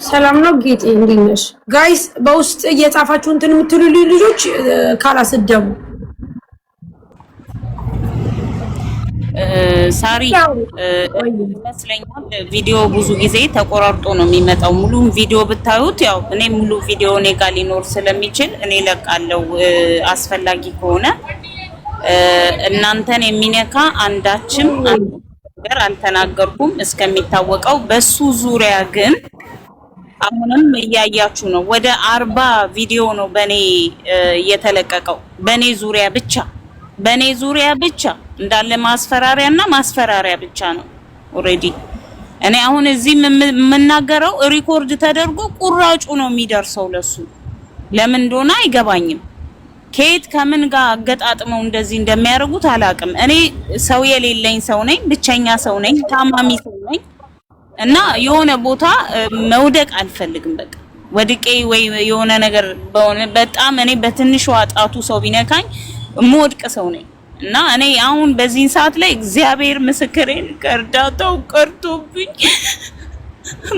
ሰላም ነው ጌጤ እንዴት ነሽ? ጋይስ በውስጥ እየጻፋችሁ እንትን የምትሉ ልጆች ካላስደሙ ሳሪ ይመስለኛል ቪዲዮ ብዙ ጊዜ ተቆራርጦ ነው የሚመጣው። ሙሉ ቪዲዮ ብታዩት ያው እኔ ሙሉ ቪዲዮ እኔ ጋር ሊኖር ስለሚችል እኔ ለቃለው አስፈላጊ ከሆነ እናንተን የሚነካ አንዳችም ነገር አልተናገርኩም እስከሚታወቀው። በሱ ዙሪያ ግን አሁንም እያያችሁ ነው። ወደ 40 ቪዲዮ ነው በኔ የተለቀቀው በኔ ዙሪያ ብቻ እንዳለ ማስፈራሪያና ማስፈራሪያ ብቻ ነው። ኦሬዲ እኔ አሁን እዚህ የምናገረው ሪኮርድ ተደርጎ ቁራጩ ነው የሚደርሰው ለሱ። ለምን እንደሆነ አይገባኝም። ከየት ከምን ጋር አገጣጥመው እንደዚህ እንደሚያደርጉት አላውቅም። እኔ ሰው የሌለኝ ሰው ነኝ፣ ብቸኛ ሰው ነኝ፣ ታማሚ ሰው ነኝ እና የሆነ ቦታ መውደቅ አልፈልግም። በቃ ወድቄ ወይ የሆነ ነገር በጣም እኔ በትንሹ አጣቱ ሰው ቢነካኝ ሞድቅ ሰው ነኝ እና እኔ አሁን በዚህ ሰዓት ላይ እግዚአብሔር ምስክሬን ከርዳታው ቀርቶብኝ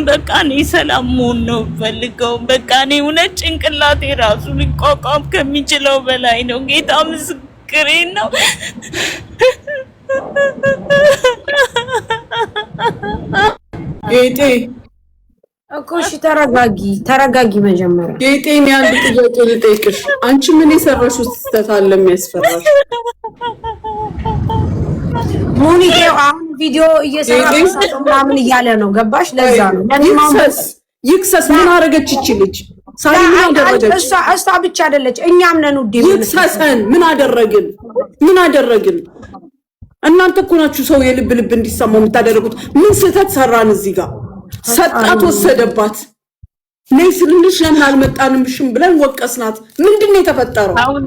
በቃ እኔ ሰላም መሆን ነው ፈልገው። በቃ እኔ እውነት ጭንቅላቴ ራሱ ሊቋቋም ከሚችለው በላይ ነው። ጌታ ምስክሬን ነው። ጌጤ እኮ እሺ ተረጋጊ መጀመሪያ። ጌጤ እኔ አንድ ጥያቄ ልጠይቅሽ። አንቺ ምን የሰራሽው ስህተት አለ የሚያስፈራሽ? ሙኒቴው አሁን ቪዲዮ እየሰራሽ ምናምን እያለ ነው ገባሽ? ለዛ ነው ይክሰስ። ምን አደረገች እቺ ልጅ? ሳሪ ምን አደረገች? እሷ ብቻ አይደለች እኛም ነን ውዴ። ይክሰሰን። ምን አደረግን? እናንተ እኮ ናችሁ ሰው የልብ እንዲሰማው የምታደርጉት። ምን ስህተት ሰራን እዚህ ጋር? ሰጣት፣ ወሰደባት። ነይ ስልልሽ ለምን አልመጣንምሽም ብለን ወቀስናት። ምንድነው የተፈጠረው? አሁን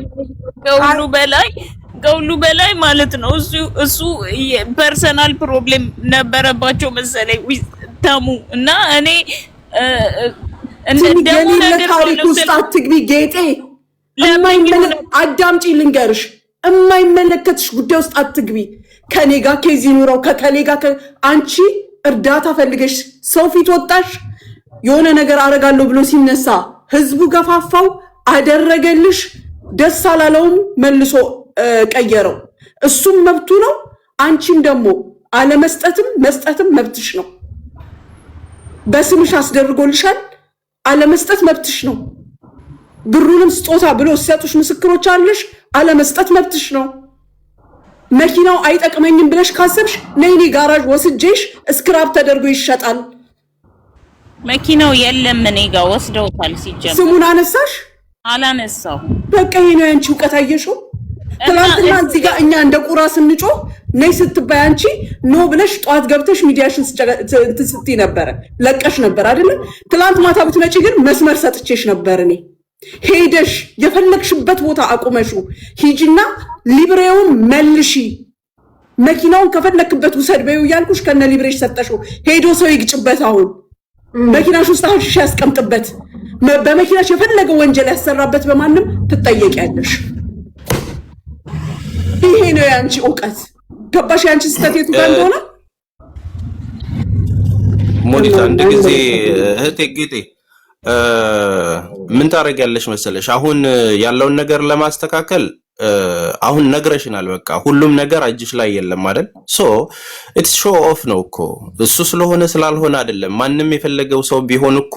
ከሁሉ በላይ ማለት ነው እሱ ፐርሰናል ፕሮብሌም ነበረባቸው መሰለኝ ታሙ እና እኔ እንደደሞ ነገር ታሪክ ውስጥ አትግቢ ጌጤ። አዳምጪ ልንገርሽ፣ የማይመለከትሽ ጉዳይ ውስጥ አትግቢ። ከኔ ጋር ከዚህ ኑረው ከከሌ ጋር አንቺ እርዳታ ፈልገሽ ሰው ፊት ወጣሽ። የሆነ ነገር አረጋለሁ ብሎ ሲነሳ ህዝቡ ገፋፋው፣ አደረገልሽ። ደስ አላለውም፣ መልሶ ቀየረው። እሱም መብቱ ነው። አንቺም ደግሞ አለመስጠትም መስጠትም መብትሽ ነው። በስምሽ አስደርጎልሻል፣ አለመስጠት መብትሽ ነው። ብሩንም ስጦታ ብሎ ሲሰጡሽ ምስክሮች አለሽ፣ አለመስጠት መብትሽ ነው። መኪናው አይጠቅመኝም ብለሽ ካሰብሽ ነይኔ ጋራዥ ወስጄሽ ስክራፕ ተደርጎ ይሸጣል። መኪናው የለም እኔ ጋር ወስደውታል። ሲጀምር ስሙን አነሳሽ? አላነሳው። በቃ ይሄ ነው ያንቺ ዕውቀት። አየሽው? ትናንትና እዚህ ጋር እኛ እንደ ቁራ ስንጮህ ነይ ስትባይ አንቺ ኖ ብለሽ ጧት ገብተሽ ሚዲያሽን ስትይ ነበረ፣ ለቀሽ ነበር አይደል? ትናንት ማታ ብትመጪ ግን መስመር ሰጥቼሽ ነበር። እኔ ሄደሽ የፈለግሽበት ቦታ አቁመሹ ሂጂና ሊብሬውን መልሺ፣ መኪናውን ከፈለክበት ውሰድ በይው ያልኩሽ ከነ ሊብሬሽ ሰጠሽው። ሄዶ ሰው ይግጭበት። አሁን መኪናሽ ውስጥ አሁን ያስቀምጥበት። በመኪናሽ የፈለገ ወንጀል ያሰራበት በማንም ትጠየቂያለሽ። ይሄ ነው ያንቺ ዕውቀት። ገባሽ? ያንቺ ስህተት የቱ ጋር እንደሆነ ሞኒታ አንድ ጊዜ እህቴ ጌጤ ምን ታረጋለሽ መሰለሽ? አሁን ያለውን ነገር ለማስተካከል አሁን ነግረሽናል። በቃ ሁሉም ነገር እጅሽ ላይ የለም አይደል? ሶ ኢትስ ሾው ኦፍ ነው እኮ እሱ ስለሆነ ስላልሆነ አይደለም። ማንም የፈለገው ሰው ቢሆን እኮ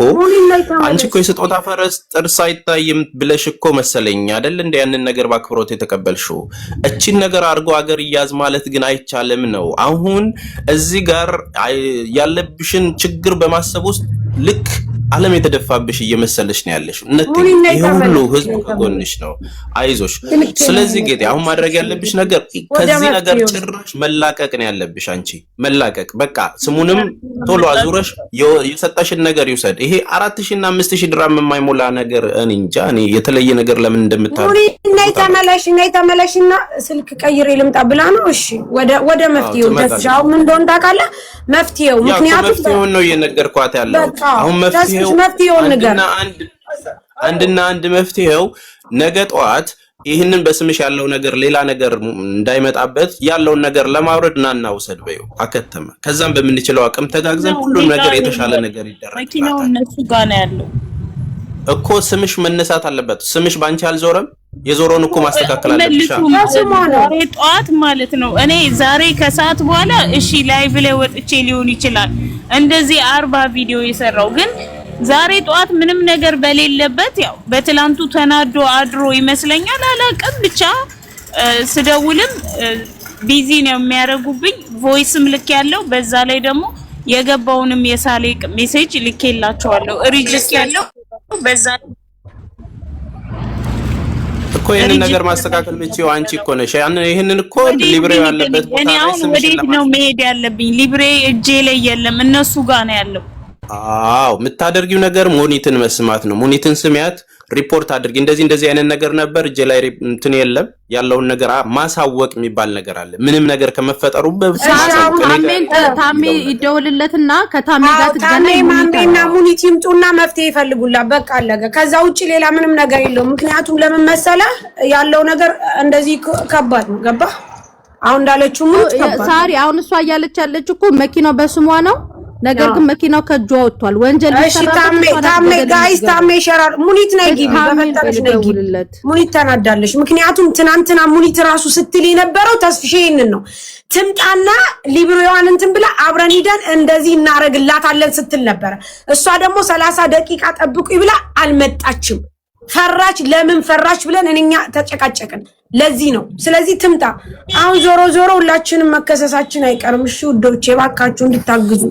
አንቺ እኮ የስጦታ ፈረስ ጥርስ አይታይም ብለሽ እኮ መሰለኝ አይደል እንደ ያንን ነገር ባክብሮት የተቀበልሽው። እቺን ነገር አድርጎ አገር ይያዝ ማለት ግን አይቻልም ነው። አሁን እዚህ ጋር ያለብሽን ችግር በማሰብ ውስጥ ልክ ዓለም የተደፋብሽ እየመሰለሽ ነው ያለሽ። ይሄ ሁሉ ህዝብ ከጎንሽ ነው፣ አይዞሽ። ስለዚህ ጌጤ አሁን ማድረግ ያለብሽ ነገር ከዚህ ነገር ጭራሽ መላቀቅ ነው ያለብሽ። አንቺ መላቀቅ በቃ ስሙንም ቶሎ አዙረሽ የሰጠሽን ነገር ይውሰድ። ይሄ 4000 እና 5000 ድራም የማይሞላ ነገር እኔ እንጃ። እኔ የተለየ ነገር ለምን እንደምታደርጊ ነይ ተመለሽና ስልክ ቀይሬ ልምጣ ብላ ነው። እሺ ወደ መፍትሄው ደስሻው ምን እንደሆነ ታውቃለህ? መፍትሄው መፍትሄው ነው እየነገርኳት ያለው አሁን መፍትሄው አንድና አንድ መፍትሄው ነገ ጠዋት ይህንን በስምሽ ያለው ነገር ሌላ ነገር እንዳይመጣበት ያለውን ነገር ለማውረድ ናና ውሰድ በይው አከተመ። ከዛም በምንችለው አቅም ተጋግዘን ሁሉም ነገር የተሻለ ነገር ይደረጋል። መኪናው እነሱ ጋር ነው ያለው እኮ ስምሽ መነሳት አለበት። ስምሽ ባንቺ አልዞረም። የዞረውን እኮ ማስተካከል አለብሽ። ዛሬ ጠዋት ማለት ነው። እኔ ዛሬ ከሰዓት በኋላ እሺ ላይቭ ላይ ወጥቼ ሊሆን ይችላል እንደዚህ 40 ቪዲዮ የሰራው ግን ዛሬ ጠዋት ምንም ነገር በሌለበት ያው በትላንቱ ተናዶ አድሮ ይመስለኛል አላቀም ብቻ ስደውልም ቢዚ ነው የሚያረጉብኝ ቮይስም ልክ ያለው በዛ ላይ ደግሞ የገባውንም የሳሌቅ ሜሴጅ ልኬላቸዋለሁ ሪጅስት ያለው በዛ እኮ ይሄንን ነገር ማስተካከል ምንጭው አንቺ እኮ ነሽ። ይሄንን እኮ ሊብሬ ያለበት ቦታ ላይ ወዴት ነው መሄድ ያለብኝ? ሊብሬ እጄ ላይ የለም እነሱ ጋር ነው ያለው። አዎ የምታደርጊው ነገር ሙኒትን መስማት ነው። ሙኒትን ስሚያት፣ ሪፖርት አድርጊ። እንደዚህ አይነት ነገር ነበር እጄ ላይ እንትን የለም ያለውን ነገር ማሳወቅ የሚባል ነገር አለ። ምንም ነገር ከመፈጠሩ ታሜ ይደውልለትና ከታሜ ጋር ማሜና ሙኒት ይምጡና መፍትሄ ይፈልጉላት። በቃ አለቀ። ከዛ ውጪ ሌላ ምንም ነገር የለውም። ምክንያቱም ለምን መሰለህ ያለው ነገር እንደዚህ ከባድ ነው። ገባህ? አሁን እንዳለችው ሙኒት ከባድ ሳሪ አሁን እሷ እያለች ያለች እኮ መኪናው በስሟ ነው ነገር ግን መኪናው ከጇ ወጥቷል። ወንጀል ታሜ ጋይስ ታሜ ሸራር ሙኒት ነይ ግቢ በፈጠረሽ ነይ ግቢ። ሙኒት ተናዳለሽ። ምክንያቱም ትናንትና ሙኒት ራሱ ስትል የነበረው ተስፍሼ ይሄንን ነው ትምጣና ሊብሬዋን እንትን ብላ አብረን ሂደን እንደዚህ እናረግላታለን ስትል ነበር። እሷ ደግሞ 30 ደቂቃ ጠብቁ ይብላ አልመጣችም። ፈራች። ለምን ፈራች ብለን እኛ ተጨቃጨቅን። ለዚህ ነው። ስለዚህ ትምጣ። አሁን ዞሮ ሁላችንም መከሰሳችን አይቀርም። እሺ ውዶቼ እባካችሁ እንድታግዙ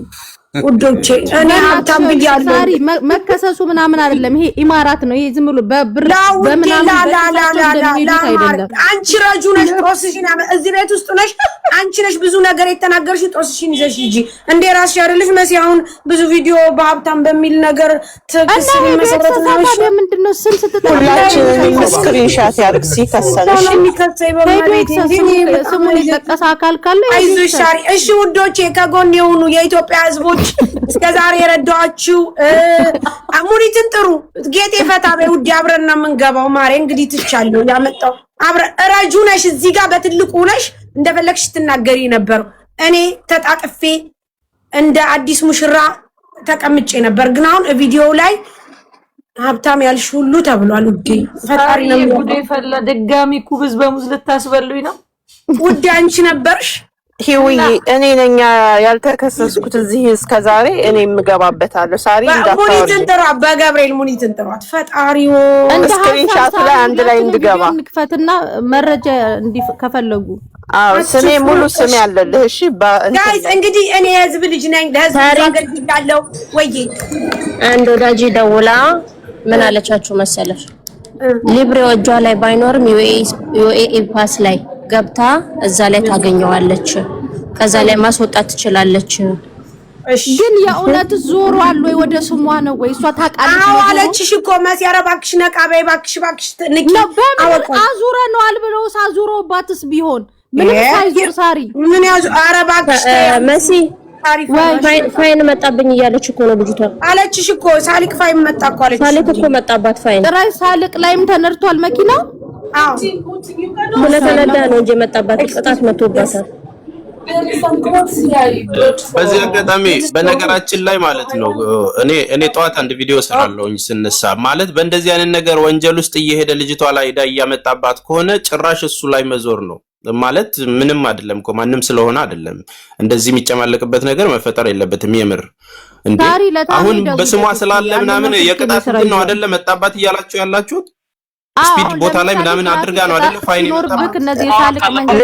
ውዶቼ። እኔ ሀብታም ብያለሁ። ሳሪ መከሰሱ ምናምን አይደለም። ይሄ ኢማራት ነው። ይሄ ዝም ብሎ በብር በምናምን አንቺ ረጁ ነሽ። ፕሮሰሽን እዚህ ቤት ውስጥ ነሽ። አንቺ ነሽ ብዙ ነገር የተናገርሽ። ጦስሽን ይዘሽ ሂጂ እንዴ ራስሽ አይደለሽ መሲ። አሁን ብዙ ቪዲዮ በሀብታም በሚል ነገር ትክስ መሰረት ነው። ምንድነው ስም ሁላችን ስክሪንሻት ያርግ ሲከሰልሽ የሚከሰይ በማለት ስሙን የጠቀሰ አካል ካለ አይዞሽ ሳሪ። እሺ ውዶቼ ከጎን የሆኑ የኢትዮጵያ ህዝቦች እስከዛሬ የረዳችሁ ሙኒትን ጥሩ ጌጤ ፈታ በውድ አብረን ነው የምንገባው። ማሬ እንግዲህ ትቻለሁ ያመጣው አብረን ረጁ ነሽ። እዚህ ጋር በትልቁ ነሽ እንደፈለግሽ ትናገሪ ነበር። እኔ ተጣጥፌ እንደ አዲስ ሙሽራ ተቀምጬ ነበር። ግን አሁን ቪዲዮ ላይ ሀብታም ያልሽ ሁሉ ተብሏል። ውዴ ፈጣሪ ነው ውዴ ፈላ ድጋሚ ኩብዝ በሙዝ ልታስበሉኝ ነው ውዴ። አንቺ ነበርሽ ሂውይ እኔ ነኝ ያልተከሰስኩት እዚህ እስከዛሬ እኔ የምገባበታለሁ። ሳሪ እንዳታወሪ ሙኒትን ጥራ፣ በገብርኤል ሙኒትን ጥሯት። ፈጣሪው ስክሪንሻት ላይ አንድ ላይ እንድገባ እንክፈትና መረጃ ከፈለጉ ስሜ ሙሉ ስሜ ያለልህ። እሺ ጋይስ እንግዲህ እኔ የህዝብ ልጅ ነኝ። ለህዝብ አገልግላለሁ። ወይ አንድ ወዳጅ ደውላ ምን አለቻችሁ መሰለሽ? ሊብሬ ወጇ ላይ ባይኖርም ዩኤኢ ፓስ ላይ ገብታ እዛ ላይ ታገኘዋለች። ከዛ ላይ ማስወጣት ትችላለች። ግን የእውነት ዞሯል ወይ ወደ ስሟ ነው ወይ እሷ ታውቃለች? አለችሽ እኮ መሲ። ኧረ እባክሽ ነቃ በይ እባክሽ ንቂ። አዙረነዋል ብለው ሳዙረውባትስ ቢሆን ምንም ሳይዞር ሳሪ ምን ያዙ? ኧረ እባክሽ መሲ ፋይን መጣብኝ እያለች እኮ ነው ልጅቷ። አለችሽ እኮ ሳሊቅ ፋይን መጣ እኮ አለች። ሳሊቅ እኮ መጣባት ፋይን። ጥራይ ሳሊቅ ላይም ተነርቷል መኪናው። አዎ ስለተነዳ ነው እንጂ መጣባት ቅጣት መቶባታል። በዚህ አጋጣሚ በነገራችን ላይ ማለት ነው እኔ ጠዋት አንድ ቪዲዮ ሰራለሁኝ ስንሳ ማለት በእንደዚህ አይነት ነገር ወንጀል ውስጥ እየሄደ ልጅቷ ላይ ዳ ያመጣባት ከሆነ ጭራሽ እሱ ላይ መዞር ነው ማለት ምንም አይደለም እኮ ማንም ስለሆነ አይደለም። እንደዚህ የሚጨማለቅበት ነገር መፈጠር የለበትም። የምር እንዴ አሁን በስሟ ስላለ ምናምን የቅጣት ነው አይደለም መጣባት እያላችሁ ያላችሁት ስፒድ ቦታ ላይ ምናምን አድርጋ ነው አይደለም ፋይን ይኖርብክ እነዚህ ሳልቅ መንገድ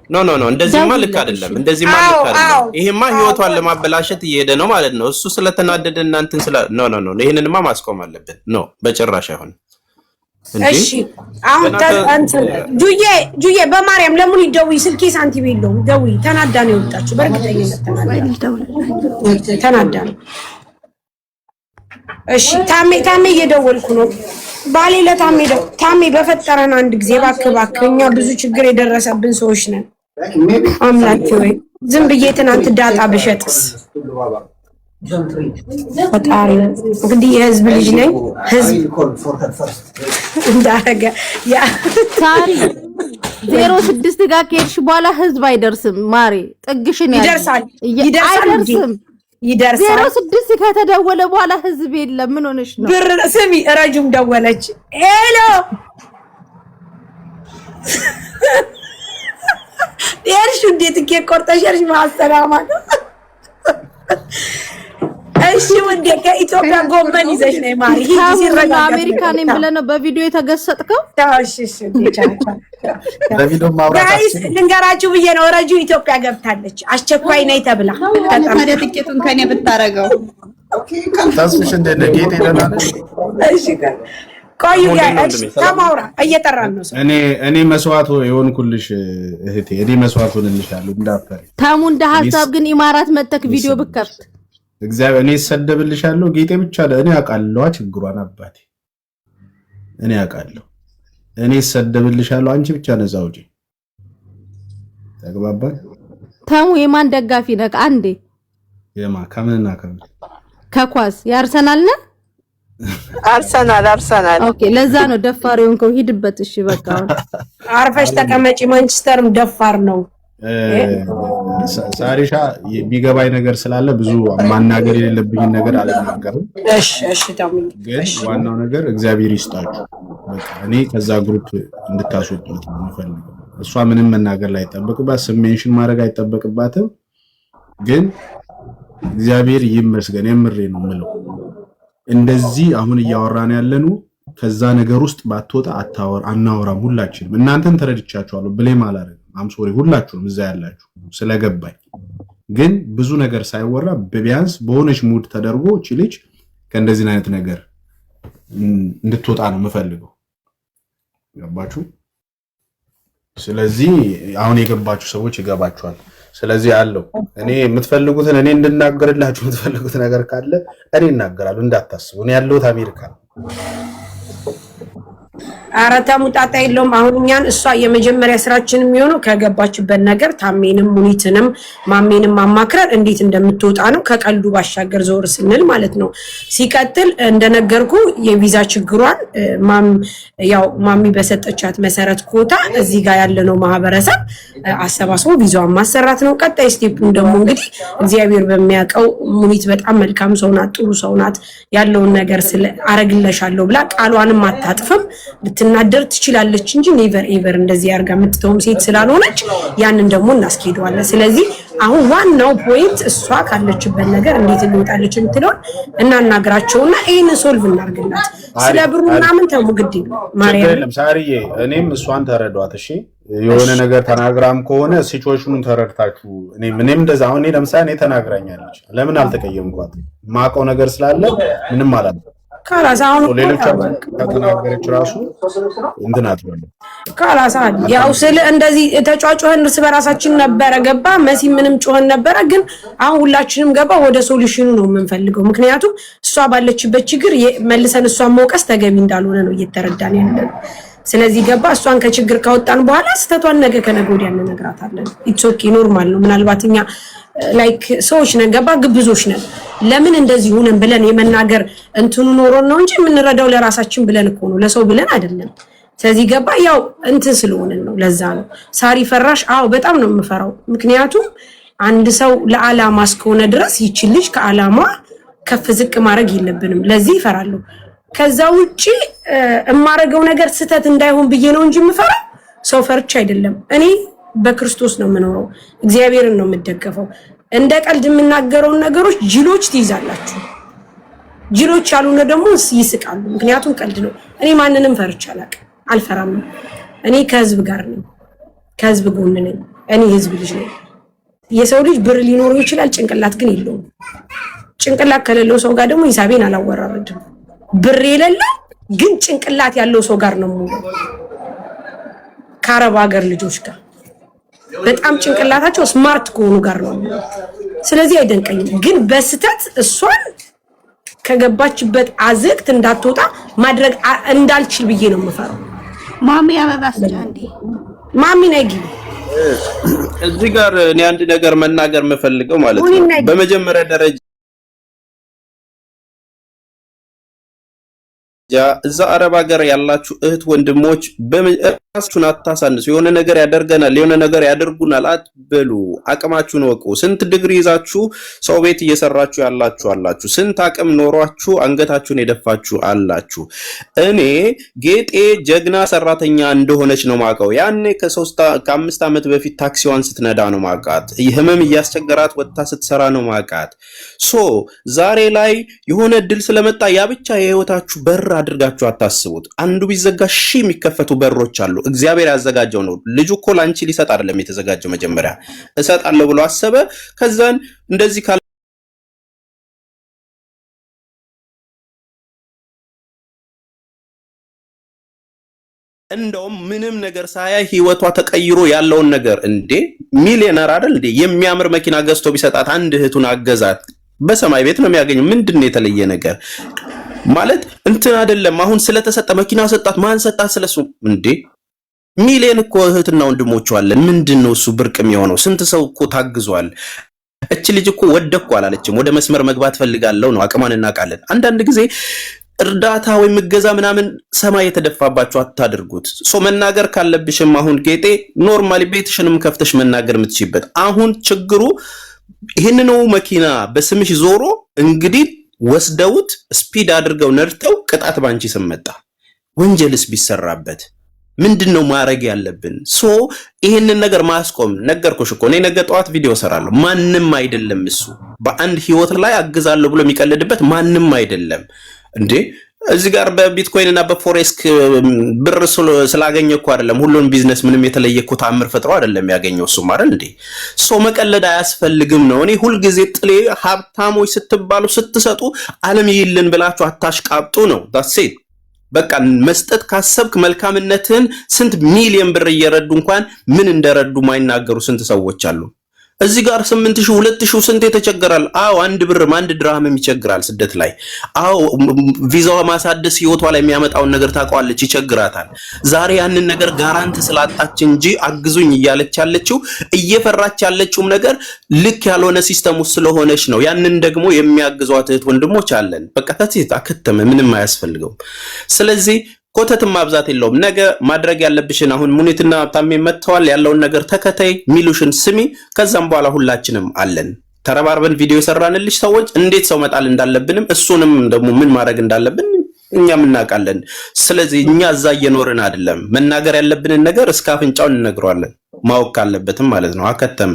ኖ እንደዚህማ ልክ አይደለም። እንደዚህማ ልክ አይደለም። ይሄማ ህይወቷን ለማበላሸት እየሄደ ነው ማለት ነው። እሱ ስለተናደደ እናንተን ስለ ኖ ይሄንንማ ማስቆም አለብን። ኖ በጭራሽ አይሆንም። እሺ አሁን ጁዬ በማርያም ለምን ይደውይ? ስልኬ ሳንቲም የለውም። ደውይ። ተናዳ ነው የወጣችው። በእርግጠኝነት ተናዳ ነው። እሺ ታሜ እየደወልኩ ነው። ባሌ ታሜ በፈጠረን አንድ ጊዜ እባክህ እኛ ብዙ ችግር የደረሰብን ሰዎች ነን። አምላኬ ወይ ዝም ብዬ ትናንት ዳጣ ብሸጥስ ፈጣሪ እንግዲህ የህዝብ ልጅ ነኝ ህዝብ እንዳረገ ያ ሳሪ 06 ጋር ከሄድሽ በኋላ ህዝብ አይደርስም ማሬ ጥግሽን ይደርሳል ይደርሳል 06 ከተደወለ በኋላ ህዝብ የለም ምን ሆነሽ ነው ብር ስሚ ረጁም ደወለች ሄሎ የርሹ እንዴት ከቆርጠሽርሽ ማሰላማ እሺ ወንዴ ከኢትዮጵያ ጎመን ይዘሽ ነይ ማሪ ሲረጋ አሜሪካን ብለ ነው በቪዲዮ የተገሰጥከው ታውሽሽ በቪዲዮ ማውራት ልንገራችሁ ብዬ ነው ረጁ ኢትዮጵያ ገብታለች አስቸኳይ ነይ ተብላ ታዲያ ትኬቱን ከኔ ብታረገው ታስሽ እንደ ጌት ይለናል እሺ ቆይ ጋይስ ተማውራ እየጠራን ነው እኔ መስዋዕት የሆንኩልሽ እህቴ እኔ መስዋዕት ሆነልሻለሁ እንዳፈሪ ታሙ እንደ ሐሳብ ግን ኢማራት መተክ ቪዲዮ ብከፍት እግዚአብሔር እኔ ሰደብልሻለሁ ጌጤ ብቻ እኔ አውቃለሁ ችግሯን አባቴ እኔ አውቃለሁ እኔ ሰደብልሻለሁ አንቺ ብቻ ነፃ ውጪ ተግባባን ታሙ የማን ደጋፊ ነህ አንዴ ከምንና ከኳስ ያርሰናል ነህ አርሰናል ኦኬ ለዛ ነው ደፋር የሆንከው ሂድበት እሺ በቃ አርፈሽ ተቀመጪ ማንቸስተርም ደፋር ነው ሳሪሻ ቢገባይ ነገር ስላለ ብዙ ማናገር የሌለብኝ ነገር አልናገርም እሺ ታሙኝ ግን ዋናው ነገር እግዚአብሔር ይስጣችሁ በቃ እኔ ከዛ ግሩፕ እንድታስወጡት ነው የምፈልገው እሷ ምንም መናገር ላይ ተጠብቅባት ሰሜንሽን ማድረግ አይተበቅባትም ግን እግዚአብሔር ይመስገን የምሬ ነው ምለው እንደዚህ አሁን እያወራን ያለኑ ከዛ ነገር ውስጥ ባትወጣ አናወራም ሁላችንም እናንተን ተረድቻችኋለሁ ብሌም አላረግ አምሶሪ ሁላችሁም እዛ ያላችሁ ስለገባኝ ግን ብዙ ነገር ሳይወራ በቢያንስ በሆነች ሙድ ተደርጎ እቺ ልጅ ከእንደዚህ አይነት ነገር እንድትወጣ ነው የምፈልገው ገባችሁ ስለዚህ አሁን የገባችሁ ሰዎች ይገባችኋል ስለዚህ አለው እኔ የምትፈልጉትን እኔ እንድናገርላችሁ የምትፈልጉት ነገር ካለ እኔ እናገራለሁ እንዳታስቡ እኔ ያለሁት አሜሪካ አራታሙ ጣጣ የለውም አሁን እኛን እሷ የመጀመሪያ ስራችን የሚሆነው ከገባችበት ነገር ታሜንም ሙኒትንም ማሜንም ማማክረር እንዴት እንደምትወጣ ነው ከቀልዱ ባሻገር ዞር ስንል ማለት ነው ሲቀጥል እንደነገርኩ የቪዛ ችግሯን ማሚ በሰጠቻት መሰረት ኮታ እዚህ ጋር ያለነው ማህበረሰብ አሰባስቦ ቪዛውን ማሰራት ነው ቀጣይ ስቴፑን ደግሞ እንግዲህ እግዚአብሔር በሚያውቀው ሙኒት በጣም መልካም ሰው ናት ጥሩ ሰው ናት ያለውን ነገር ስለ አረግለሻለሁ ብላ ቃሏንም አታጥፍም ልትናደር ትችላለች እንጂ ኔቨር ኤቨር እንደዚህ ያርጋ የምትተውም ሴት ስላልሆነች ያንን ደግሞ እናስኬደዋለን ስለዚህ አሁን ዋናው ፖይንት እሷ ካለችበት ነገር እንዴት ልወጣለች እንትለውን እናናግራቸውና ይሄን ሶልቭ እናርግላት ስለ ብሩና ምን ተሙግዲ ማርያም ሳሪዬ እኔም እሷን ተረዷት እሺ የሆነ ነገር ተናግራም ከሆነ ሲቹዌሽኑን ተረድታችሁ እኔም እንደዛ አሁን እኔ ለምሳሌ ተናግራኛለች ለምን አልተቀየምኳት ማቀው ነገር ስላለ ምንም አላለም ካላስ አሁን ሌሎች ተናገረች ራሱ እንትናት ነው ካላስ ያው ስለ እንደዚህ ተጫጫኸን እርስ በራሳችን ነበር ገባ መሲ ምንም ጮኸን ነበር ግን አሁን ሁላችንም ገባ ወደ ሶሉሽኑ ነው የምንፈልገው ምክንያቱም እሷ ባለችበት ችግር መልሰን እሷን መውቀስ ተገቢ እንዳልሆነ ነው እየተረዳን ያለው ስለዚህ ገባ እሷን ከችግር ካወጣን በኋላ ስተቷን ነገ ከነገ ወዲያ እንነግራታለን ኢትስ ኦኬ ኖርማል ነው ምናልባትኛ ላይክ ሰዎች ነን ገባ ግብዞች ነን ለምን እንደዚህ ሆነን ብለን የመናገር እንትኑ ኖሮን ነው እንጂ የምንረዳው ለራሳችን ብለን እኮ ነው ለሰው ብለን አይደለም ስለዚህ ገባ ያው እንትን ስለሆነ ነው ለዛ ነው ሳሪ ፈራሽ አው በጣም ነው የምፈራው ምክንያቱም አንድ ሰው ለዓላማ እስከሆነ ድረስ ይችልሽ ከዓላማ ከፍ ዝቅ ማድረግ የለብንም ለዚህ ይፈራሉ ከዛ ውጪ እማረገው ነገር ስተት እንዳይሆን ብዬ ነው እንጂ የምፈራው ሰው ፈርቻ አይደለም እኔ በክርስቶስ ነው የምኖረው እግዚአብሔርን ነው የምደገፈው እንደ ቀልድ የምናገረው ነገሮች ጅሎች ትይዛላችሁ ጅሎች ያሉነ ደግሞ ይስቃሉ ምክንያቱም ቀልድ ነው እኔ ማንንም ፈርቻ አልፈራም እኔ ከህዝብ ጋር ነኝ ከህዝብ ጎን ነኝ እኔ ህዝብ ልጅ ነኝ የሰው ልጅ ብር ሊኖረው ይችላል ጭንቅላት ግን የለውም ጭንቅላት ከሌለው ሰው ጋር ደግሞ ሂሳቤን አላወራረድም ብር የሌለ ግን ጭንቅላት ያለው ሰው ጋር ነው ሙሉ ከአረብ ሀገር ልጆች ጋር በጣም ጭንቅላታቸው ስማርት ከሆኑ ጋር ነው ስለዚህ አይደንቀኝም ግን በስተት እሷን ከገባችበት አዘቅት እንዳትወጣ ማድረግ እንዳልችል ብዬ ነው የምፈራው ማሚ አበባስ ጃንዲ ማሚ ነጊ እዚህ ጋር እኔ አንድ ነገር መናገር መፈልገው ማለት ነው በመጀመሪያ ደረጃ እዛ አረብ ሀገር ያላችሁ እህት ወንድሞች በራሳችሁን አታሳንሱ። የሆነ ነገር ያደርገናል፣ የሆነ ነገር ያደርጉናል አትበሉ። አቅማችሁን ወቁ። ስንት ዲግሪ ይዛችሁ ሰው ቤት እየሰራችሁ ያላችሁ አላችሁ። ስንት አቅም ኖሯችሁ አንገታችሁን የደፋችሁ አላችሁ። እኔ ጌጤ ጀግና ሰራተኛ እንደሆነች ነው ማውቀው። ያኔ ከ5 ዓመት በፊት ታክሲዋን ስትነዳ ነው ማውቃት። ህመም እያስቸገራት ወጥታ ስትሰራ ነው ማውቃት። ዛሬ ላይ የሆነ እድል ስለመጣ ያ ብቻ የህይወታችሁ በር አድርጋችሁ አታስቡት። አንዱ ቢዘጋ ሺህ የሚከፈቱ በሮች አሉ። እግዚአብሔር ያዘጋጀው ነው። ልጁ እኮ ላንቺ ሊሰጥ አይደለም የተዘጋጀው። መጀመሪያ እሰጣለሁ ብሎ አሰበ። ከዛን እንደዚህ እንደውም ምንም ነገር ሳያይ ህይወቷ ተቀይሮ ያለውን ነገር እንዴ ሚሊዮነር አይደል እንዴ የሚያምር መኪና ገዝቶ ቢሰጣት አንድ እህቱን አገዛት በሰማይ ቤት ነው የሚያገኘው። ምንድነው የተለየ ነገር ማለት እንትን አይደለም። አሁን ስለተሰጠ መኪና ሰጣት ማን ሰጣት ስለሱ እንዴ ሚሊዮን እኮ እህትና ወንድሞቹ አለን። ምንድነው እሱ ብርቅ የሚሆነው? ስንት ሰው እኮ ታግዟል። እቺ ልጅ እኮ ወደኩ አላለችም። ወደ መስመር መግባት ፈልጋለሁ ነው። አቅማን እናውቃለን። አንዳንድ ጊዜ እርዳታ ወይ ምገዛ ምናምን ሰማይ የተደፋባችሁ አታድርጉት። መናገር ካለብሽም አሁን ጌጤ ኖርማሊ ቤትሽንም ከፍተሽ መናገር የምትችይበት። አሁን ችግሩ ይሄንን መኪና በስምሽ ዞሮ እንግዲህ ወስደውት ስፒድ አድርገው ነድተው ቅጣት ባንቺ ስም መጣ። ወንጀልስ ቢሰራበት ምንድነው ማድረግ ያለብን? ይሄንን ነገር ማስቆም ነገርኩሽ እኮ እኔ ነገ ጠዋት ቪዲዮ ሰራለሁ። ማንም አይደለም እሱ በአንድ ህይወት ላይ አግዛለሁ ብሎ የሚቀልድበት ማንም አይደለም እንዴ። እዚህ ጋር በቢትኮይን እና በፎሬክስ ብር ስላገኘ እኮ አይደለም ሁሉን ቢዝነስ ምንም የተለየ እኮ ታምር ፈጥሮ አይደለም ያገኘው እሱ ማለት እንዴ። መቀለድ አያስፈልግም ነው። እኔ ሁሉ ጊዜ ጥሌ ሀብታሞች ስትባሉ ስትሰጡ ዓለም ይልን ብላችሁ አታሽቃብጡ ነው። ዳትስ ኢት በቃ መስጠት ካሰብክ መልካምነትን ስንት ሚሊዮን ብር እየረዱ እንኳን ምን እንደረዱ ማይናገሩ ስንት ሰዎች አሉ። እዚህ ጋር 8000 2000 ስንት የተቸገራል። አዎ አንድ ብርም አንድ ድርሃምም ይቸግራል ስደት ላይ። አዎ ቪዛዋ ማሳደስ ህይወቷ ላይ የሚያመጣውን ነገር ታውቀዋለች፣ ይቸግራታል። ዛሬ ያንን ነገር ጋራንት ስላጣች እንጂ አግዙኝ እያለች ያለችው እየፈራች ያለችውም ነገር ልክ ያልሆነ ሲስተም ውስጥ ስለሆነች ነው። ያንን ደግሞ የሚያግዟት እህት ወንድሞች አለን። በቃ ተጽይታ ከተመ ምንም አያስፈልገው። ስለዚህ ኮተትም ማብዛት የለውም። ነገ ማድረግ ያለብሽን አሁን ሙኒትና ታሜ መጥተዋል ያለውን ነገር ተከታይ ሚሉሽን ስሚ። ከዛም በኋላ ሁላችንም አለን ተረባርበን ቪዲዮ ሰራንልሽ ሰዎች እንዴት ሰው መጣል እንዳለብንም እሱንም ደግሞ ምን ማድረግ እንዳለብን እኛም እናውቃለን። ስለዚህ እኛ እዛ እየኖርን አይደለም። መናገር ያለብንን ነገር እስከ አፍንጫው እንነግረዋለን። ማወቅ ካለበትም ማለት ነው። አከተመ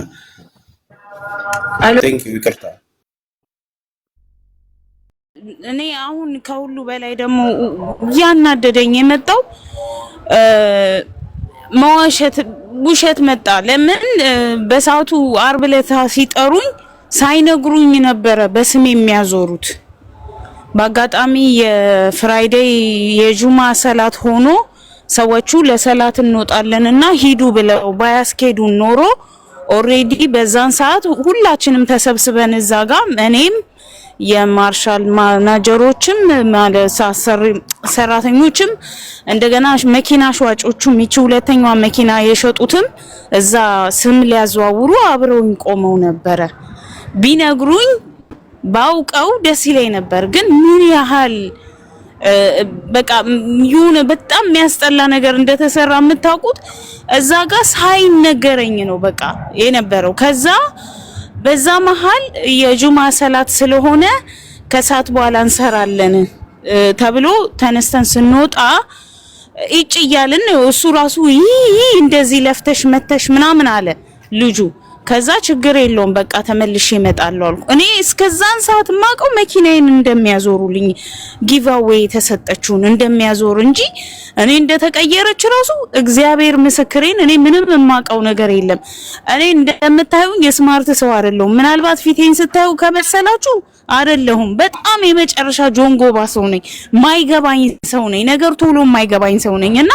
ቴንክ ዩ ይቅርታ። እኔ አሁን ከሁሉ በላይ ደግሞ ያናደደኝ የመጣው መዋሸት ውሸት መጣ። ለምን በሰዓቱ አርብ ዕለት ሲጠሩኝ ሳይነግሩኝ ነበረ በስሜ የሚያዞሩት። በአጋጣሚ የፍራይዴይ የጁማ ሰላት ሆኖ ሰዎቹ ለሰላት እንወጣለንና ሂዱ ብለው ባያስኬዱን ኖሮ ኦሬዲ በዛን ሰዓት ሁላችንም ተሰብስበን እዛ ጋር እኔም የማርሻል ማናጀሮችም ማለት ሰራተኞችም እንደገና መኪና ሸዋጮቹም ይቺ ሁለተኛዋ መኪና የሸጡትም እዛ ስም ሊያዘዋውሩ አብረውኝ ቆመው ነበረ። ቢነግሩኝ ባውቀው ደስ ይለኝ ነበር። ግን ምን ያህል በቃ ይሁን በጣም የሚያስጠላ ነገር እንደተሰራ የምታውቁት እዛ ጋር ሳይነገረኝ ነው በቃ የነበረው። ከዛ በዛ መሃል የጁማ ሰላት ስለሆነ ከሰዓት በኋላ እንሰራለን ተብሎ ተነስተን ስንወጣ እጭ እያልን እሱ ራሱ እንደዚህ ለፍተሽ መተሽ ምናምን አለ ልጁ። ከዛ ችግር የለውም በቃ ተመልሼ እመጣለሁ አልኩ። እኔ እስከዛን ሰዓት ማቀው መኪናዬን እንደሚያዞሩልኝ ጊቫዌይ ተሰጠችውን እንደሚያዞር እንጂ እኔ እንደተቀየረች ራሱ እግዚአብሔር ምስክሬን እኔ ምንም የማቀው ነገር የለም። እኔ እንደምታዩኝ የስማርት ሰው አይደለሁም። ምናልባት ፊቴን ስታዩ ከመሰላችሁ አይደለሁም። በጣም የመጨረሻ ጆንጎባ ሰው ነኝ። ማይገባኝ ሰው ነኝ። ነገር ቶሎ ማይገባኝ ሰው ነኝና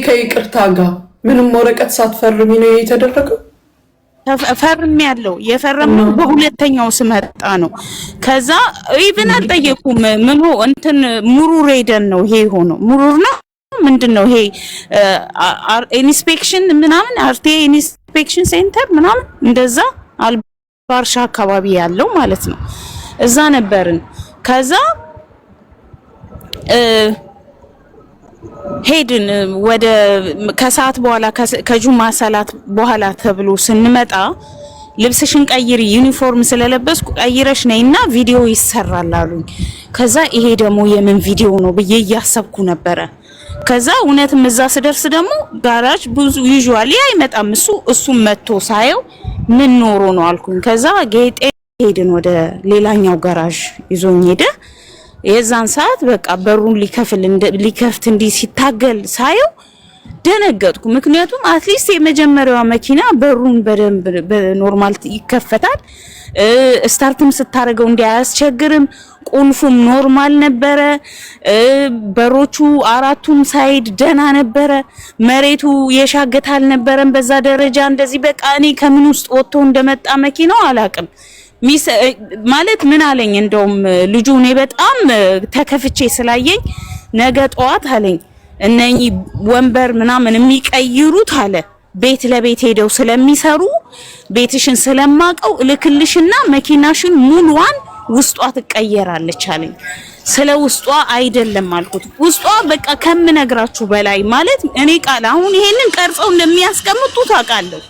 ከይቅርታ ጋር ምንም ወረቀት ሳትፈርሚ ነው የተደረገው? ፈርም ያለው የፈረመው በሁለተኛው ስመጣ ነው። ከዛ ኢቭን አልጠየቁም። ምን እንትን ሙሩር ሄደን ነው ይሄ ሆኖ ሙሩር ነው ምንድነው ይሄ ኢንስፔክሽን ምናምን አርቴ ኢንስፔክሽን ሴንተር ምናምን እንደዛ አልባርሻ አካባቢ ያለው ማለት ነው። እዛ ነበርን። ከዛ ሄድን ወደ ከሰዓት በኋላ ከጁማ ሰላት በኋላ ተብሎ ስንመጣ ልብስሽን ቀይሪ ዩኒፎርም ስለለበስኩ ቀይረሽ ነይና ቪዲዮ ይሰራል አሉኝ። ከዛ ይሄ ደግሞ የምን ቪዲዮ ነው ብዬ እያሰብኩ ነበረ። ከዛ እውነትም እዛ ስደርስ ደግሞ ጋራጅ ብዙ ዩዥዋሊ አይመጣም እሱም መጥቶ ሳየው ምን ኖሮ ነው አልኩኝ። ከዛ ጌጤ ሄድን ወደ ሌላኛው ጋራዥ ይዞኝ ሄደ። የዛን ሰዓት በቃ በሩን ሊከፍት እንዲህ ሲታገል ሳየው ደነገጥኩ። ምክንያቱም አትሊስት የመጀመሪያዋ መኪና በሩን በደንብ በኖርማል ይከፈታል፣ ስታርትም ስታረገው እንዲያስቸግርም፣ ቁልፉም ኖርማል ነበረ፣ በሮቹ አራቱም ሳይድ ደና ነበረ፣ መሬቱ የሻገተ አልነበረም በዛ ደረጃ እንደዚህ። በቃ እኔ ከምን ውስጥ ወጥቶ እንደመጣ መኪናው አላቅም። ማለት ምን አለኝ እንደውም ልጁ እኔ በጣም ተከፍቼ ስላየኝ ነገ ጠዋት አለኝ እነኚህ ወንበር ምናምን የሚቀይሩት አለ ቤት ለቤት ሄደው ስለሚሰሩ ቤትሽን ስለማቀው ልክልሽና መኪናሽን ሙሉዋን ውስጧ ትቀየራለች አለኝ። ስለ ውስጧ አይደለም አልኩት። ውስጧ በቃ ከምነግራችሁ በላይ ማለት እኔ ቃል አሁን ይሄንን ቀርጸው እንደሚያስቀምጡት አውቃለሁ፣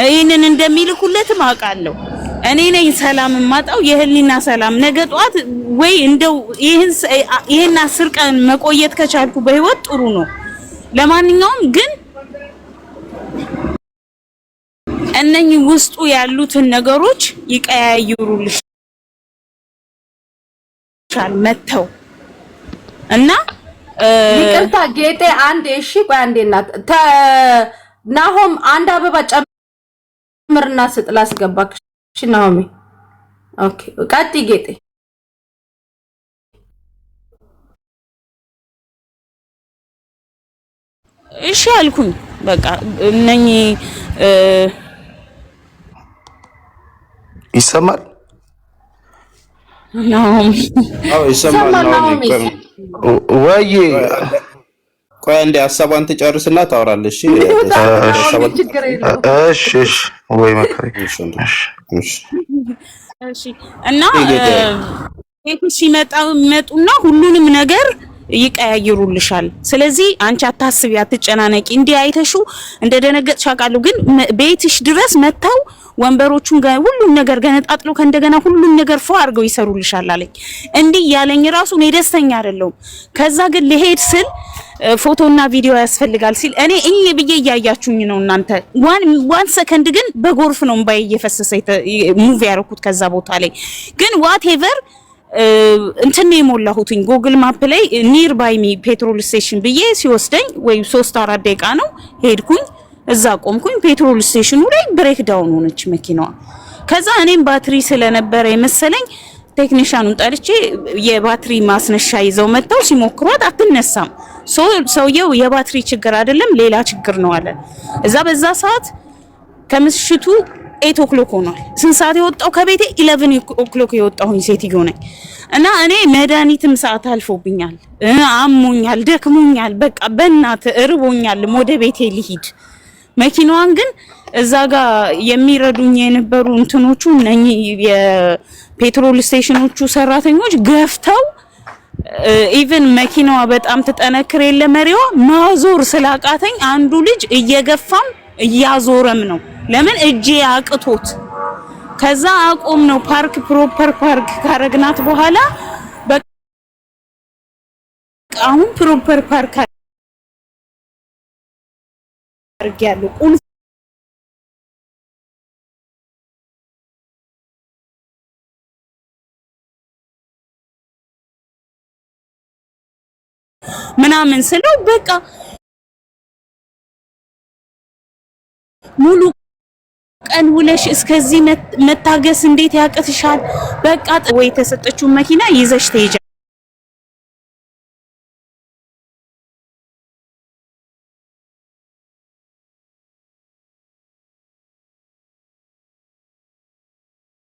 ይሄንን እንደሚልኩለትም አውቃለሁ። እኔ ነኝ ሰላም ማጣው የህሊና ሰላም። ነገ ጧት ወይ እንደው ይሄን 10 ቀን መቆየት ከቻልኩ በህይወት ጥሩ ነው። ለማንኛውም ግን እነኚህ ውስጡ ያሉትን ነገሮች ይቀያይሩልሻል መተው እና ይቅርታ ጌጤ አንዴ እሺ ቆይ አንዴ እናት ናሆም አንድ አበባ ጨምርና ስጥ ላስገባክ። እሺ ናሆም ኦኬ ቀጥ ጌጤ እሺ አልኩኝ። በቃ እነኚህ ይሰማል ናሆም አዎ ይሰማል ወይ? ቆይ አንዴ ሐሳቧን ትጨርስና ታወራለሽ። እሺ ወይ መከረ እሺ እና ቤት ሲመጡና ሁሉንም ነገር ይቀያይሩልሻል። ስለዚህ አንቺ አታስቢ፣ አትጨናነቂ። እንዲህ አይተሹ እንደደነገጥሽ አውቃለሁ፣ ግን ቤትሽ ድረስ መተው ወንበሮቹን ጋር ሁሉን ነገር ገነጣጥለው ከእንደገና ሁሉን ነገር ፎ አድርገው ይሰሩልሻል አለኝ። እንዲህ ያለኝ ራሱ እኔ ደስተኛ አይደለሁም። ከዛ ግን ልሄድ ስል ፎቶና ቪዲዮ ያስፈልጋል ሲል እኔ ብዬ እያያችሁኝ ነው እናንተ። ዋን ሰከንድ ግን በጎርፍ ነው እምባዬ እየፈሰሰ ሙቭ ያደረኩት ከዛ ቦታ ላይ። ግን ዋትኤቨር እንትን ነው የሞላሁትኝ ጉግል ማፕ ላይ ኒር ባይ ሚ ፔትሮል ስቴሽን ብዬ ሲወስደኝ ወይ 3-4 ደቂቃ ነው ሄድኩኝ። እዛ ቆምኩኝ። ፔትሮል ስቴሽኑ ላይ ብሬክ ዳውን ሆነች መኪናዋ። ከዛ እኔም ባትሪ ስለነበረ የመሰለኝ ቴክኒሻኑን ጠርቼ የባትሪ ማስነሻ ይዘው መጥተው ሲሞክሯት አትነሳም። ሰውየው የባትሪ ችግር አይደለም ሌላ ችግር ነው አለ። እዛ በዛ ሰዓት ከምሽቱ 8 o'clock ሆኗል። ስንት ሰዓት የወጣው ከቤቴ 11 o'clock የወጣሁኝ ሴትዮ ነኝ። እና እኔ መድኃኒትም ሰዓት አልፎብኛል፣ አሞኛል፣ ደክሞኛል፣ በቃ በእናት እርቦኛል፣ ወደ ቤቴ ልሂድ። መኪናዋን ግን እዛ ጋር የሚረዱኝ የነበሩ እንትኖቹ እነኚህ የፔትሮል ስቴሽኖቹ ሰራተኞች ገፍተው ኢቭን መኪናዋ በጣም ተጠነክር የለ መሪዋ ማዞር ስላቃተኝ አንዱ ልጅ እየገፋም እያዞረም ነው። ለምን እጄ አቅቶት ከዛ አቆም ነው። ፓርክ ፕሮፐር ፓርክ ካረግናት በኋላ በቃ አሁን ፕሮፐር ፓርክ አርጊያለሁ። ቁልፍ ምናምን ስለው በቃ ሙሉ ቀን ውለሽ እስከዚህ መታገስ እንዴት ያቅትሻል? በቃ ወይ የተሰጠችው መኪና ይዘሽ ትሄጃ